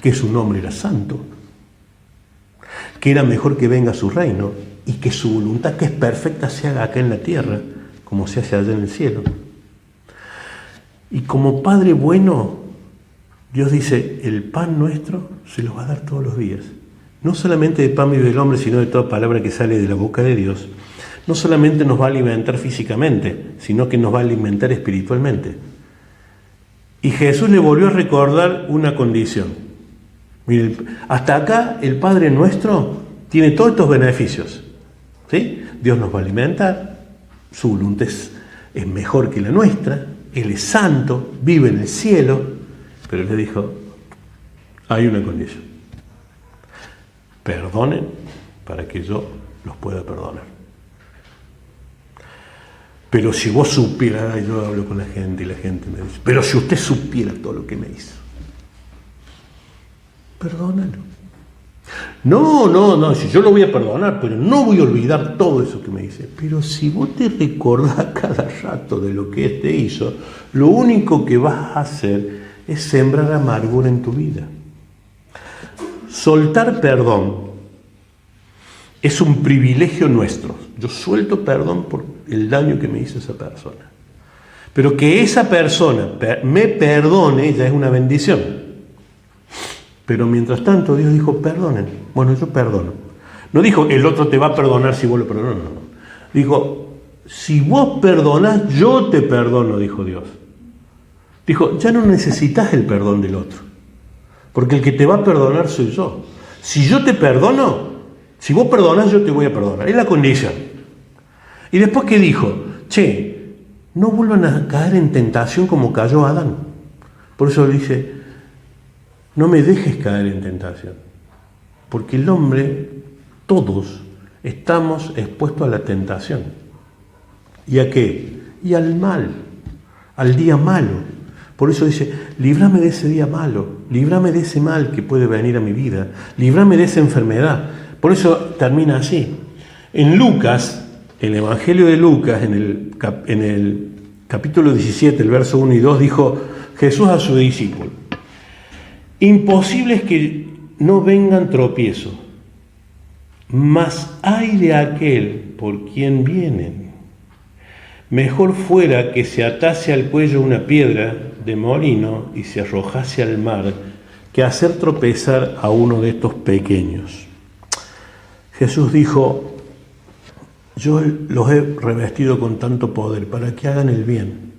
que su nombre era santo, que era mejor que venga a su reino y que su voluntad, que es perfecta, se haga acá en la tierra como se hace allá en el cielo. Y como Padre bueno, Dios dice, el pan nuestro se lo va a dar todos los días. No solamente de pan vive el hombre, sino de toda palabra que sale de la boca de Dios. No solamente nos va a alimentar físicamente, sino que nos va a alimentar espiritualmente. Y Jesús le volvió a recordar una condición. Miren, hasta acá el Padre nuestro tiene todos estos beneficios. ¿Sí? Dios nos va a alimentar, su voluntad es mejor que la nuestra, Él es santo, vive en el cielo, pero le dijo, hay una condición. Perdonen para que yo los pueda perdonar. Pero si vos supieras, yo hablo con la gente y la gente me dice, pero si usted supiera todo lo que me hizo, perdónalo. No, si yo lo voy a perdonar, pero no voy a olvidar todo eso que me dice. Pero si vos te recordás cada rato de lo que te hizo, lo único que vas a hacer es sembrar amargura en tu vida. Soltar perdón es un privilegio nuestro. Yo suelto perdón por el daño que me hizo esa persona. Pero que esa persona me perdone ya es una bendición. Pero mientras tanto Dios dijo, perdonen. Bueno, yo perdono. No dijo, el otro te va a perdonar si vos lo perdonas. No. Dijo, si vos perdonás, yo te perdono, dijo Dios. Dijo, ya no necesitas el perdón del otro. Porque el que te va a perdonar soy yo. Si yo te perdono, si vos perdonás, yo te voy a perdonar. Es la condición. Y después, ¿qué dijo? No vuelvan a caer en tentación como cayó Adán. Por eso dice, no me dejes caer en tentación. Porque el hombre, todos, estamos expuestos a la tentación. ¿Y a qué? Y al mal, al día malo. Por eso dice, líbrame de ese día malo, líbrame de ese mal que puede venir a mi vida, líbrame de esa enfermedad. Por eso termina así. En Lucas, el Evangelio de Lucas, en el capítulo 17, el verso 1 y 2, dijo Jesús a su discípulo, imposible es que no vengan tropiezos, mas ay de aquel por quien vienen. Mejor fuera que se atase al cuello una piedra de molino y se arrojase al mar, que hacer tropezar a uno de estos pequeños. Jesús dijo, yo los he revestido con tanto poder para que hagan el bien,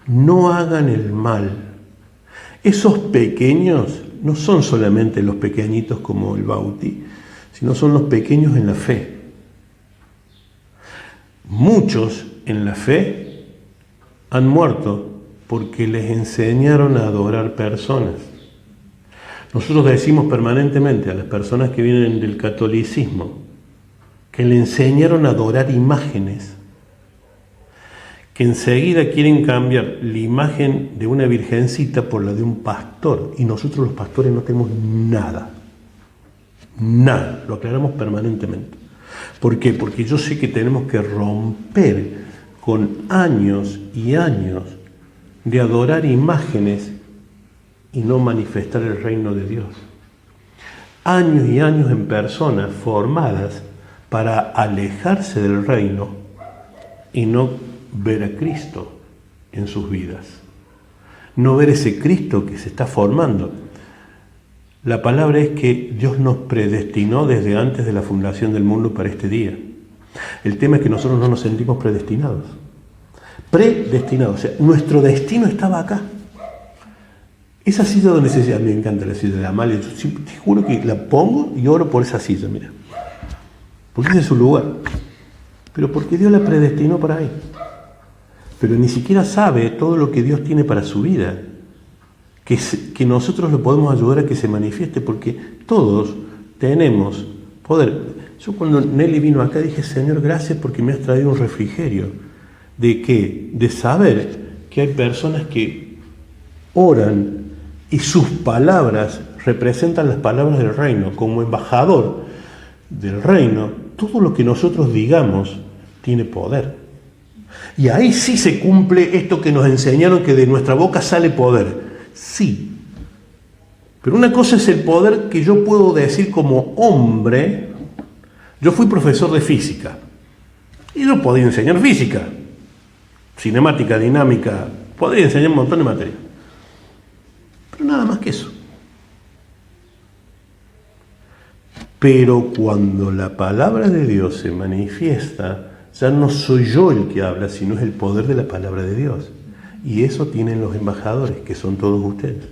no hagan el mal. Esos pequeños no son solamente los pequeñitos como el Bauti, sino son los pequeños en la fe. Muchos en la fe han muerto porque les enseñaron a adorar personas. Nosotros decimos permanentemente a las personas que vienen del catolicismo que le enseñaron a adorar imágenes, que enseguida quieren cambiar la imagen de una virgencita por la de un pastor, y nosotros los pastores no tenemos nada, lo aclaramos permanentemente. ¿Por qué? Porque yo sé que tenemos que romper con años y años de adorar imágenes y no manifestar el reino de Dios. Años y años en personas formadas para alejarse del reino y no ver a Cristo en sus vidas. No ver ese Cristo que se está formando. La palabra es que Dios nos predestinó desde antes de la fundación del mundo para este día. El tema es que nosotros no nos sentimos predestinados. Predestinados, o sea, nuestro destino estaba acá. Esa silla donde se dice, a mí me encanta la silla de Amalia, yo te juro que la pongo y oro por esa silla, mira. Porque ese es su lugar. Pero porque Dios la predestinó para ahí. Pero ni siquiera sabe todo lo que Dios tiene para su vida. Que nosotros lo podemos ayudar a que se manifieste, porque todos tenemos poder. Yo cuando Nelly vino acá dije, Señor, gracias porque me has traído un refrigerio. ¿De qué? De saber que hay personas que oran y sus palabras representan las palabras del reino. Como embajador del reino, todo lo que nosotros digamos tiene poder. Y ahí sí se cumple esto que nos enseñaron, que de nuestra boca sale poder. Sí. Pero una cosa es el poder que yo puedo decir como hombre. Yo fui profesor de física. Y yo podía enseñar física. Cinemática, dinámica. Podría enseñar un montón de materia. Pero nada más que eso. Pero cuando la palabra de Dios se manifiesta, ya no soy yo el que habla, sino es el poder de la palabra de Dios. Y eso tienen los embajadores, que son todos ustedes.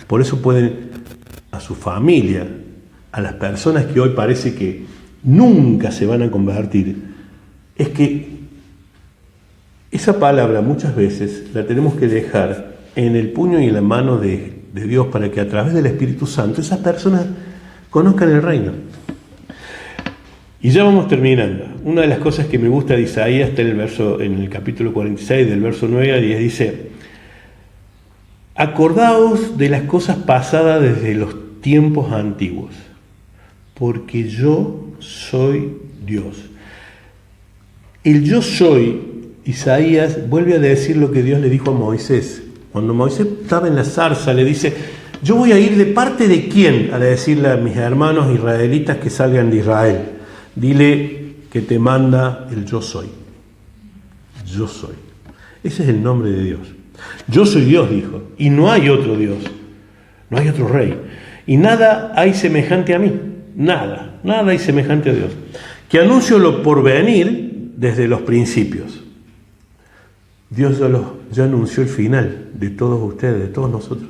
Por eso pueden, a su familia, a las personas que hoy parece que nunca se van a convertir, es que esa palabra muchas veces la tenemos que dejar en el puño y en la mano de Dios para que a través del Espíritu Santo esas personas conozcan el reino. Y ya vamos terminando. Una de las cosas que me gusta de Isaías está en el capítulo 46, del verso 9 al 10, dice: acordaos de las cosas pasadas desde los tiempos antiguos, porque yo soy Dios. El yo soy, Isaías vuelve a decir lo que Dios le dijo a Moisés. Cuando Moisés estaba en la zarza, le dice: yo voy a ir de parte de quién, a decirle a mis hermanos israelitas que salgan de Israel. Dile que te manda el yo soy. Yo soy. Ese es el nombre de Dios. Yo soy Dios, dijo, y no hay otro Dios, no hay otro rey. Y nada hay semejante a mí, nada hay semejante a Dios. Que anuncio lo por venir desde los principios. Dios ya anunció el final de todos ustedes, de todos nosotros,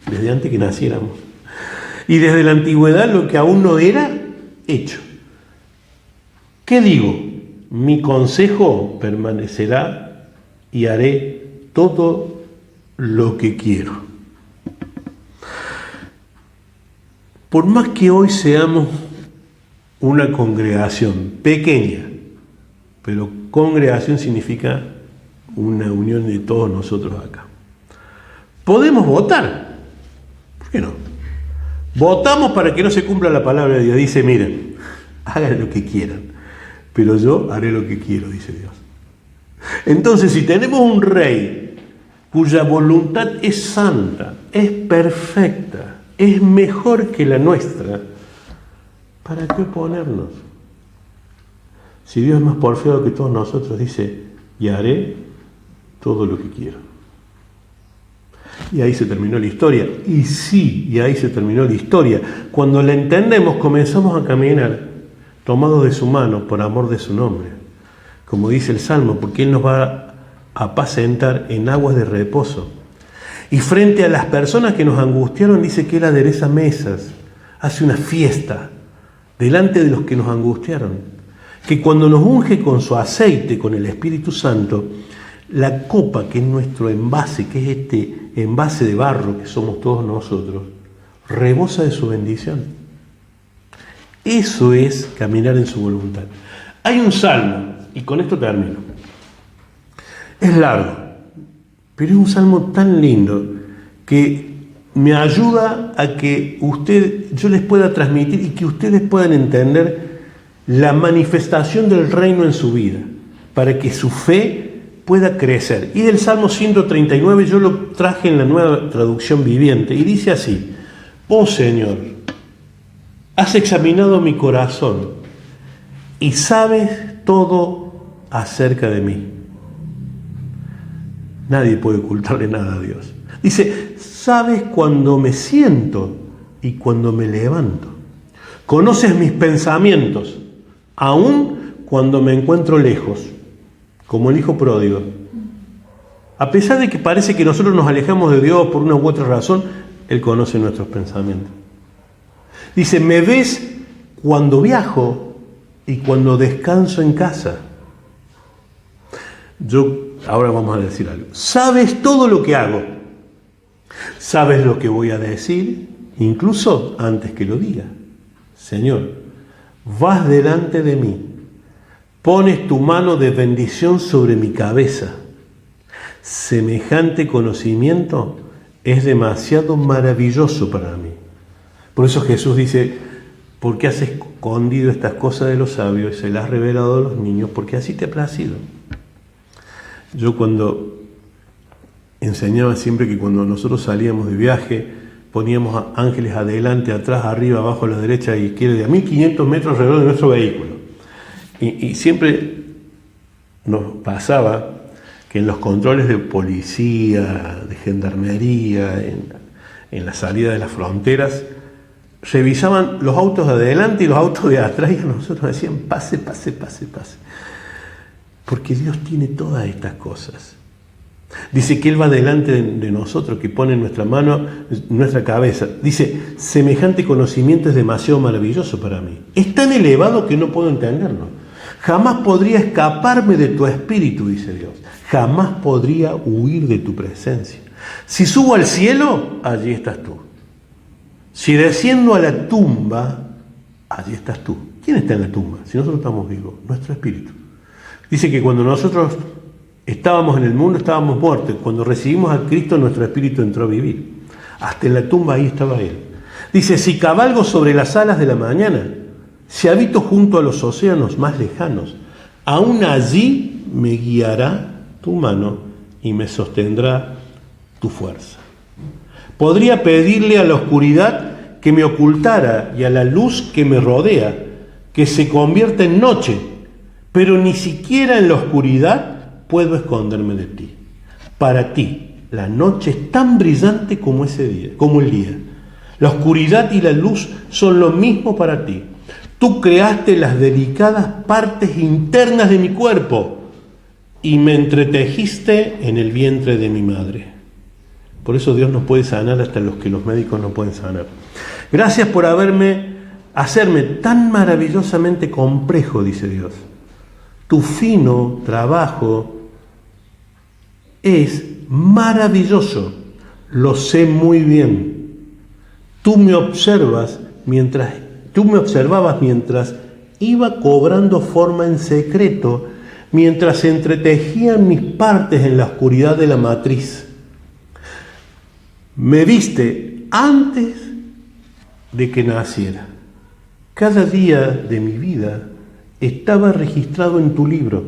desde antes que naciéramos. Y desde la antigüedad lo que aún no era, hecho. ¿Qué digo? Mi consejo permanecerá y haré todo lo que quiero. Por más que hoy seamos una congregación pequeña, pero congregación significa una unión de todos nosotros acá. Podemos votar. ¿Por qué no? Votamos para que no se cumpla la palabra de Dios. Dice, miren, hagan lo que quieran, pero yo haré lo que quiero, dice Dios. Entonces, si tenemos un rey cuya voluntad es santa, es perfecta, es mejor que la nuestra, ¿para qué oponernos? Si Dios es más porfiado que todos nosotros, dice, y haré todo lo que quiero. Y ahí se terminó la historia. Y sí, y ahí se terminó la historia. Cuando la entendemos, comenzamos a caminar tomados de su mano por amor de su nombre. Como dice el Salmo, porque Él nos va a apacentar en aguas de reposo. Y frente a las personas que nos angustiaron, dice que Él adereza mesas, hace una fiesta delante de los que nos angustiaron. Que cuando nos unge con su aceite, con el Espíritu Santo, la copa que es nuestro envase, que es este envase de barro que somos todos nosotros, rebosa de su bendición. Eso es caminar en su voluntad. Hay un salmo, y con esto termino. Es largo, pero es un salmo tan lindo que me ayuda a que yo les pueda transmitir y que ustedes puedan entender la manifestación del reino en su vida, para que su fe pueda crecer. Y del Salmo 139 yo lo traje en la Nueva Traducción Viviente, y dice así: oh Señor, has examinado mi corazón y sabes todo acerca de mí. Nadie puede ocultarle nada a Dios. Dice, sabes cuando me siento y cuando me levanto. Conoces mis pensamientos, aun cuando me encuentro lejos, como el hijo pródigo. A pesar de que parece que nosotros nos alejamos de Dios por una u otra razón, Él conoce nuestros pensamientos. Dice, me ves cuando viajo y cuando descanso en casa. Ahora vamos a decir algo. Sabes todo lo que hago. Sabes lo que voy a decir, incluso antes que lo diga. Señor, vas delante de mí. Pones tu mano de bendición sobre mi cabeza. Semejante conocimiento es demasiado maravilloso para mí. Por eso Jesús dice, ¿por qué has escondido estas cosas de los sabios y se las has revelado a los niños? Porque así te ha placido. Yo cuando enseñaba siempre que cuando nosotros salíamos de viaje, poníamos ángeles adelante, atrás, arriba, abajo, a la derecha y izquierda, de a 1500 metros alrededor de nuestro vehículo. Y siempre nos pasaba que en los controles de policía, de gendarmería, en la salida de las fronteras, revisaban los autos de adelante y los autos de atrás y a nosotros nos decían, pase, pase, pase, pase. Porque Dios tiene todas estas cosas. Dice que Él va delante de nosotros, que pone en nuestra mano, nuestra cabeza. Dice, semejante conocimiento es demasiado maravilloso para mí. Es tan elevado que no puedo entenderlo. Jamás podría escaparme de tu espíritu, dice Dios. Jamás podría huir de tu presencia. Si subo al cielo, allí estás tú. Si desciendo a la tumba, allí estás tú. ¿Quién está en la tumba? Si nosotros estamos vivos, nuestro espíritu. Dice que cuando nosotros estábamos en el mundo, estábamos muertos. Cuando recibimos a Cristo, nuestro espíritu entró a vivir. Hasta en la tumba ahí estaba Él. Dice, si cabalgo sobre las alas de la mañana, si habito junto a los océanos más lejanos, aún allí me guiará tu mano y me sostendrá tu fuerza. Podría pedirle a la oscuridad que me ocultara y a la luz que me rodea, que se convierta en noche, pero ni siquiera en la oscuridad puedo esconderme de ti. Para ti, la noche es tan brillante como ese día, como el día. La oscuridad y la luz son lo mismo para ti. Tú creaste las delicadas partes internas de mi cuerpo y me entretejiste en el vientre de mi madre. Por eso Dios nos puede sanar hasta los que los médicos no pueden sanar. Gracias por hacerme tan maravillosamente complejo, dice Dios. Tu fino trabajo es maravilloso, lo sé muy bien. Tú me observabas mientras iba cobrando forma en secreto, mientras entretejían mis partes en la oscuridad de la matriz. Me viste antes de que naciera. Cada día de mi vida estaba registrado en tu libro.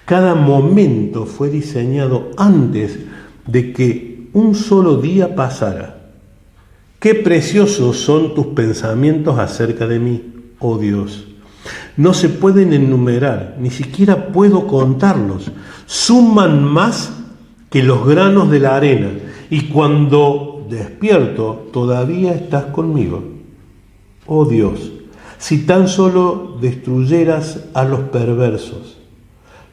Cada momento fue diseñado antes de que un solo día pasara. Qué preciosos son tus pensamientos acerca de mí, oh Dios. No se pueden enumerar, ni siquiera puedo contarlos. Suman más que los granos de la arena, y cuando despierto todavía estás conmigo. Oh Dios, si tan solo destruyeras a los perversos.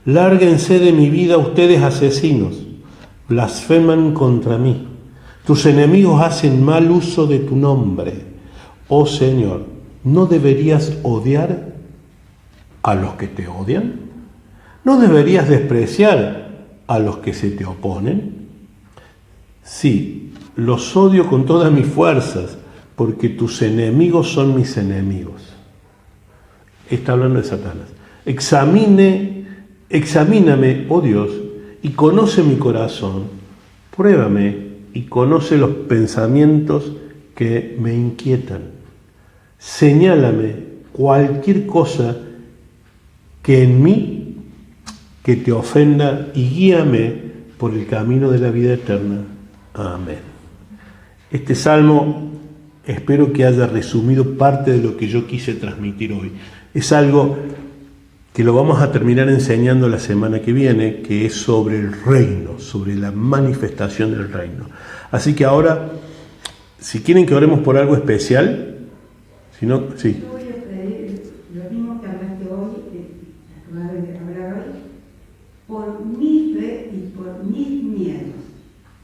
Lárguense de mi vida ustedes asesinos, blasfeman contra mí. Tus enemigos hacen mal uso de tu nombre. Oh Señor, ¿no deberías odiar a los que te odian? ¿No deberías despreciar a los que se te oponen? Sí, los odio con todas mis fuerzas, porque tus enemigos son mis enemigos. Está hablando de Satanás. Examíname, oh Dios, y conoce mi corazón. Pruébame y conoce los pensamientos que me inquietan. Señálame cualquier cosa que en mí que te ofenda y guíame por el camino de la vida eterna. Amén. Este salmo espero que haya resumido parte de lo que yo quise transmitir hoy. Es algo que lo vamos a terminar enseñando la semana que viene, que es sobre el reino, sobre la manifestación del reino. Así que ahora, si quieren que oremos por algo especial, si no, sí. Yo voy a pedir lo mismo que hablaste hoy, por mi fe y por mis miedos.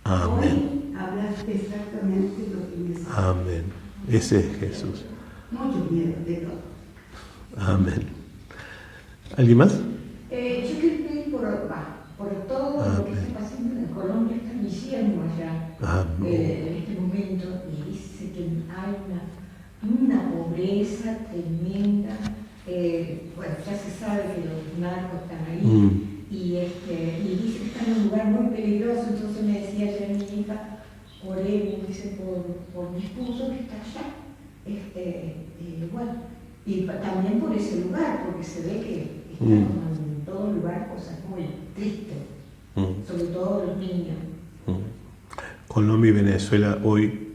Amén. Hoy hablaste exactamente lo que necesito. Amén. Ese es Jesús. Muchos miedos de todo. Amén. ¿Alguien más? Yo quiero pedir por todo lo que está pasando en Colombia, está diciendo allá en este momento, y dice que hay una pobreza tremenda. Bueno, ya se sabe que los narcos están ahí, y dice que están en un lugar muy peligroso. Entonces me decía ayer mi hija, oré, me dice, por mi esposo que está allá. Bueno, y también por ese lugar, porque se ve que están todo lugar cosas muy tristes, sobre todo los niños. Colombia y Venezuela hoy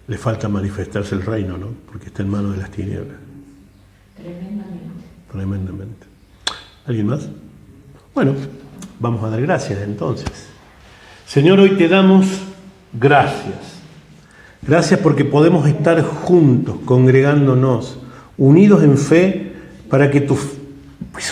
le falta manifestarse el reino, ¿no? Porque está en manos de las tinieblas. Tremendamente. ¿Alguien más? Bueno, vamos a dar gracias entonces. Señor, hoy te damos gracias. Gracias porque podemos estar juntos, congregándonos, unidos en fe, para que tu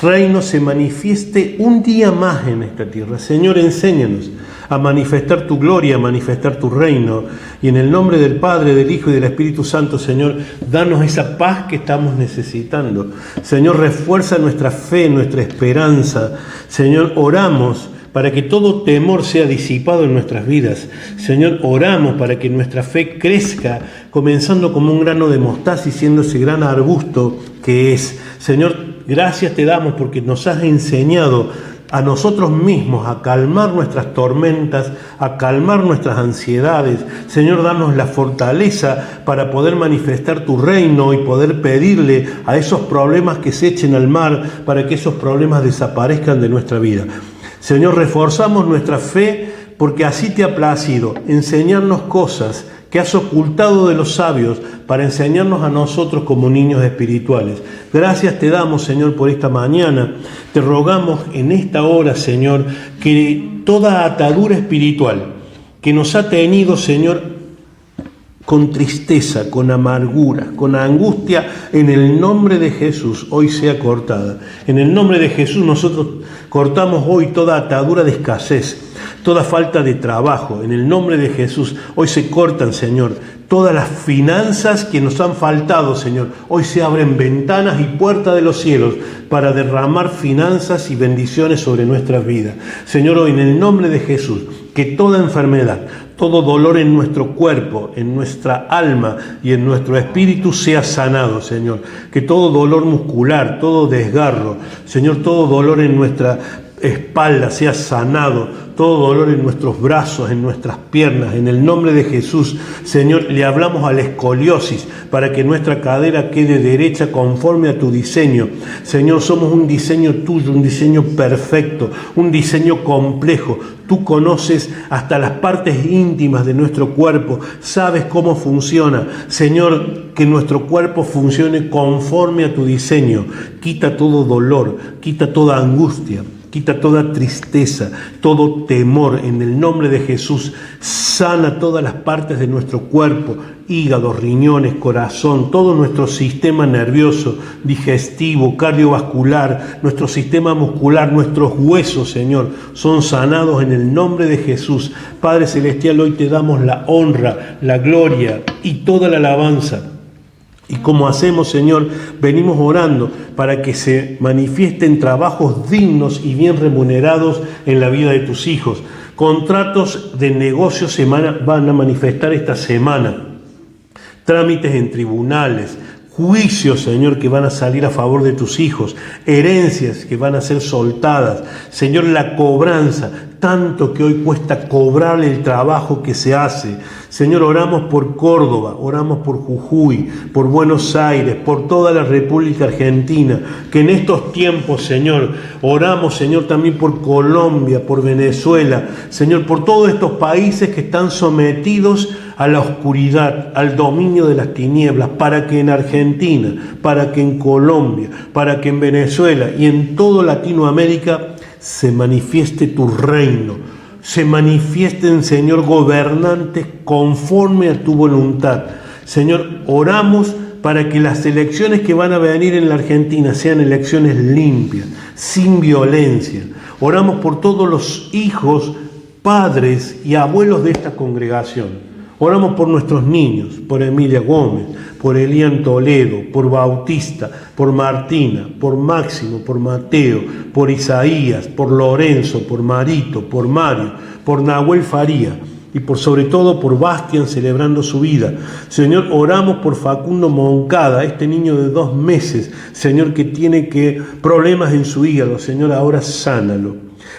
reino se manifieste un día más en esta tierra. Señor, enséñanos a manifestar tu gloria, a manifestar tu reino. Y en el nombre del Padre, del Hijo y del Espíritu Santo, Señor, danos esa paz que estamos necesitando. Señor, refuerza nuestra fe, nuestra esperanza. Señor, oramos para que todo temor sea disipado en nuestras vidas. Señor, oramos para que nuestra fe crezca, comenzando como un grano de mostaza y siendo ese gran arbusto que es. Señor, gracias te damos porque nos has enseñado a nosotros mismos a calmar nuestras tormentas, a calmar nuestras ansiedades. Señor, danos la fortaleza para poder manifestar tu reino y poder pedirle a esos problemas que se echen al mar, para que esos problemas desaparezcan de nuestra vida. Señor, reforzamos nuestra fe porque así te ha placido enseñarnos cosas que has ocultado de los sabios para enseñarnos a nosotros como niños espirituales. Gracias te damos, Señor, por esta mañana. Te rogamos en esta hora, Señor, que toda atadura espiritual que nos ha tenido, Señor, con tristeza, con amargura, con angustia, en el nombre de Jesús, hoy sea cortada. En el nombre de Jesús nosotros cortamos hoy toda atadura de escasez, toda falta de trabajo. En el nombre de Jesús, hoy se cortan, Señor, todas las finanzas que nos han faltado, Señor. Hoy se abren ventanas y puertas de los cielos para derramar finanzas y bendiciones sobre nuestras vidas. Señor, hoy en el nombre de Jesús, que toda enfermedad, todo dolor en nuestro cuerpo, en nuestra alma y en nuestro espíritu sea sanado, Señor. Que todo dolor muscular, todo desgarro, Señor, todo dolor en nuestra espalda sea sanado, todo dolor en nuestros brazos, en nuestras piernas, en el nombre de Jesús. Señor, le hablamos a la escoliosis para que nuestra cadera quede derecha conforme a tu diseño. Señor, somos un diseño tuyo, un diseño perfecto, un diseño complejo. Tú conoces hasta las partes íntimas de nuestro cuerpo, sabes cómo funciona. Señor, que nuestro cuerpo funcione conforme a tu diseño. Quita todo dolor, quita toda angustia, quita toda tristeza, todo temor. En el nombre de Jesús, sana todas las partes de nuestro cuerpo, hígado, riñones, corazón, todo nuestro sistema nervioso, digestivo, cardiovascular, nuestro sistema muscular, nuestros huesos, Señor, son sanados en el nombre de Jesús. Padre Celestial, hoy te damos la honra, la gloria y toda la alabanza. Y como hacemos, Señor, venimos orando para que se manifiesten trabajos dignos y bien remunerados en la vida de tus hijos. Contratos de negocios se van a manifestar esta semana. Trámites en tribunales, juicios, Señor, que van a salir a favor de tus hijos, herencias que van a ser soltadas. Señor, la cobranza, tanto que hoy cuesta cobrar el trabajo que se hace. Señor, oramos por Córdoba, oramos por Jujuy, por Buenos Aires, por toda la República Argentina, que en estos tiempos, Señor, oramos, Señor, también por Colombia, por Venezuela, Señor, por todos estos países que están sometidos a la oscuridad, al dominio de las tinieblas, para que en Argentina, para que en Colombia, para que en Venezuela y en toda Latinoamérica se manifieste tu reino, se manifiesten, Señor, gobernantes conforme a tu voluntad. Señor, oramos para que las elecciones que van a venir en la Argentina sean elecciones limpias, sin violencia. Oramos por todos los hijos, padres y abuelos de esta congregación. Oramos por nuestros niños, por Emilia Gómez, por Elian Toledo, por Bautista, por Martina, por Máximo, por Mateo, por Isaías, por Lorenzo, por Marito, por Mario, por Nahuel Faría y por sobre todo por Bastián celebrando su vida. Señor, oramos por Facundo Moncada, este niño de 2 meses, Señor, que tiene problemas en su hígado. Señor, ahora sánalo,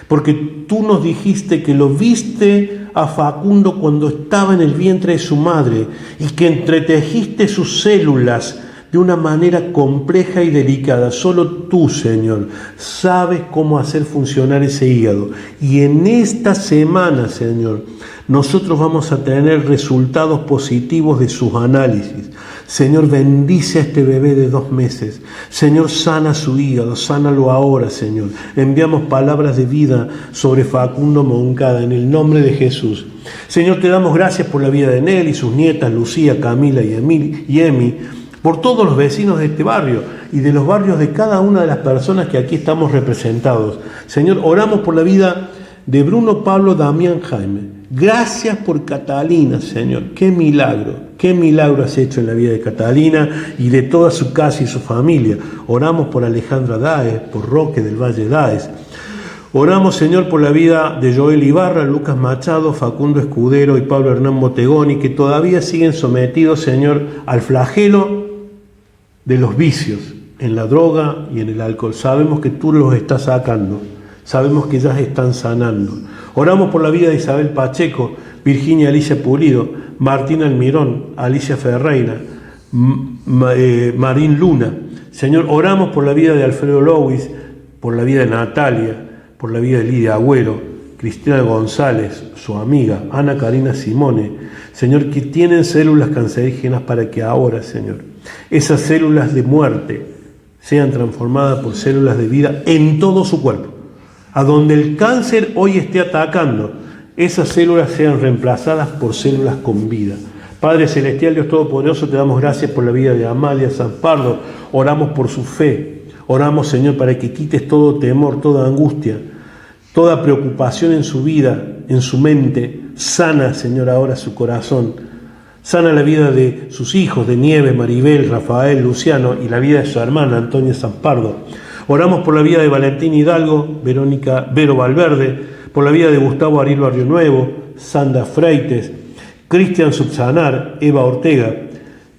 porque tú nos dijiste que lo viste a Facundo cuando estaba en el vientre de su madre y que entretejiste sus células de una manera compleja y delicada. Solo tú, Señor, sabes cómo hacer funcionar ese hígado. Y en esta semana, Señor, nosotros vamos a tener resultados positivos de sus análisis. Señor, bendice a este bebé de 2 meses. Señor, sana su hígado, sánalo ahora, Señor. Enviamos palabras de vida sobre Facundo Moncada, en el nombre de Jesús. Señor, te damos gracias por la vida de Nelly, sus nietas, Lucía, Camila y Emi, por todos los vecinos de este barrio y de los barrios de cada una de las personas que aquí estamos representados. Señor, oramos por la vida de Bruno, Pablo, Damián, Jaime. Gracias por Catalina, Señor. Qué milagro has hecho en la vida de Catalina y de toda su casa y su familia. Oramos por Alejandra Dáez, por Roque del Valle Dáez. Oramos, Señor, por la vida de Joel Ibarra, Lucas Machado, Facundo Escudero y Pablo Hernán Motegoni, que todavía siguen sometidos, Señor, al flagelo de los vicios en la droga y en el alcohol. Sabemos que tú los estás sacando. Sabemos que ya están sanando. Oramos por la vida de Isabel Pacheco, Virginia Alicia Pulido, Martín Almirón, Alicia Ferreira, Marín Luna. Señor, oramos por la vida de Alfredo Lowis, por la vida de Natalia, por la vida de Lidia Agüero, Cristina González, su amiga, Ana Karina Simone. Señor, que tienen células cancerígenas para que ahora, Señor, esas células de muerte sean transformadas por células de vida en todo su cuerpo. A donde el cáncer hoy esté atacando, esas células sean reemplazadas por células con vida. Padre Celestial, Dios Todopoderoso, te damos gracias por la vida de Amalia Zampardo. Oramos por su fe. Oramos, Señor, para que quites todo temor, toda angustia, toda preocupación en su vida, en su mente. Sana, Señor, ahora su corazón. Sana la vida de sus hijos, de Nieves, Maribel, Rafael, Luciano, y la vida de su hermana, Antonia Zampardo. Oramos por la vida de Valentín Hidalgo, Vero Valverde, por la vida de Gustavo Ariel Barrio Nuevo, Sandra Freites, Cristian Subsanar, Eva Ortega,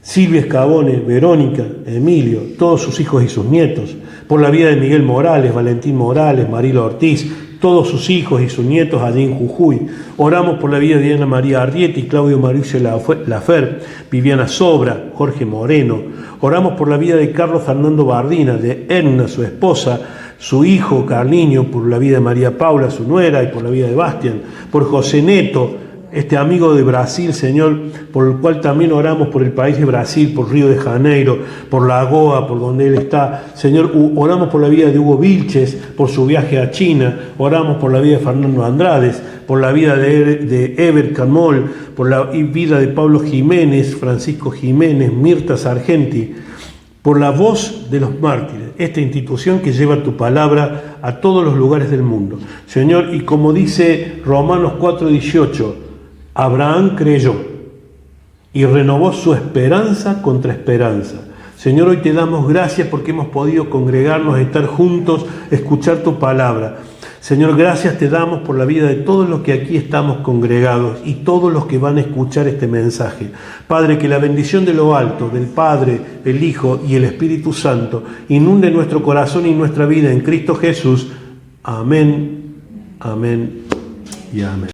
Silvia Escabone, Verónica, Emilio, todos sus hijos y sus nietos, por la vida de Miguel Morales, Valentín Morales, Marilo Ortiz, todos sus hijos y sus nietos allí en Jujuy. Oramos por la vida de Diana María Arrieti, Claudio Mauricio Lafer, Viviana Sobra, Jorge Moreno. Oramos por la vida de Carlos Fernando Bardina, de Edna, su esposa, su hijo Carliño, por la vida de María Paula, su nuera, y por la vida de Bastián, por José Neto, este amigo de Brasil, Señor, por el cual también oramos por el país de Brasil, por Río de Janeiro, por Lagoa, por donde él está. Señor, oramos por la vida de Hugo Vilches, por su viaje a China. Oramos por la vida de Fernando Andrades, por la vida de Ever Camol, por la vida de Pablo Jiménez, Francisco Jiménez, Mirta Sargenti, por la voz de los mártires, esta institución que lleva tu palabra a todos los lugares del mundo. Señor, y como dice Romanos 4:18, Abraham creyó y renovó su esperanza contra esperanza. Señor, hoy te damos gracias porque hemos podido congregarnos, estar juntos, escuchar tu palabra. Señor, gracias te damos por la vida de todos los que aquí estamos congregados y todos los que van a escuchar este mensaje. Padre, que la bendición de lo alto, del Padre, el Hijo y el Espíritu Santo inunde nuestro corazón y nuestra vida en Cristo Jesús. Amén, amén y amén.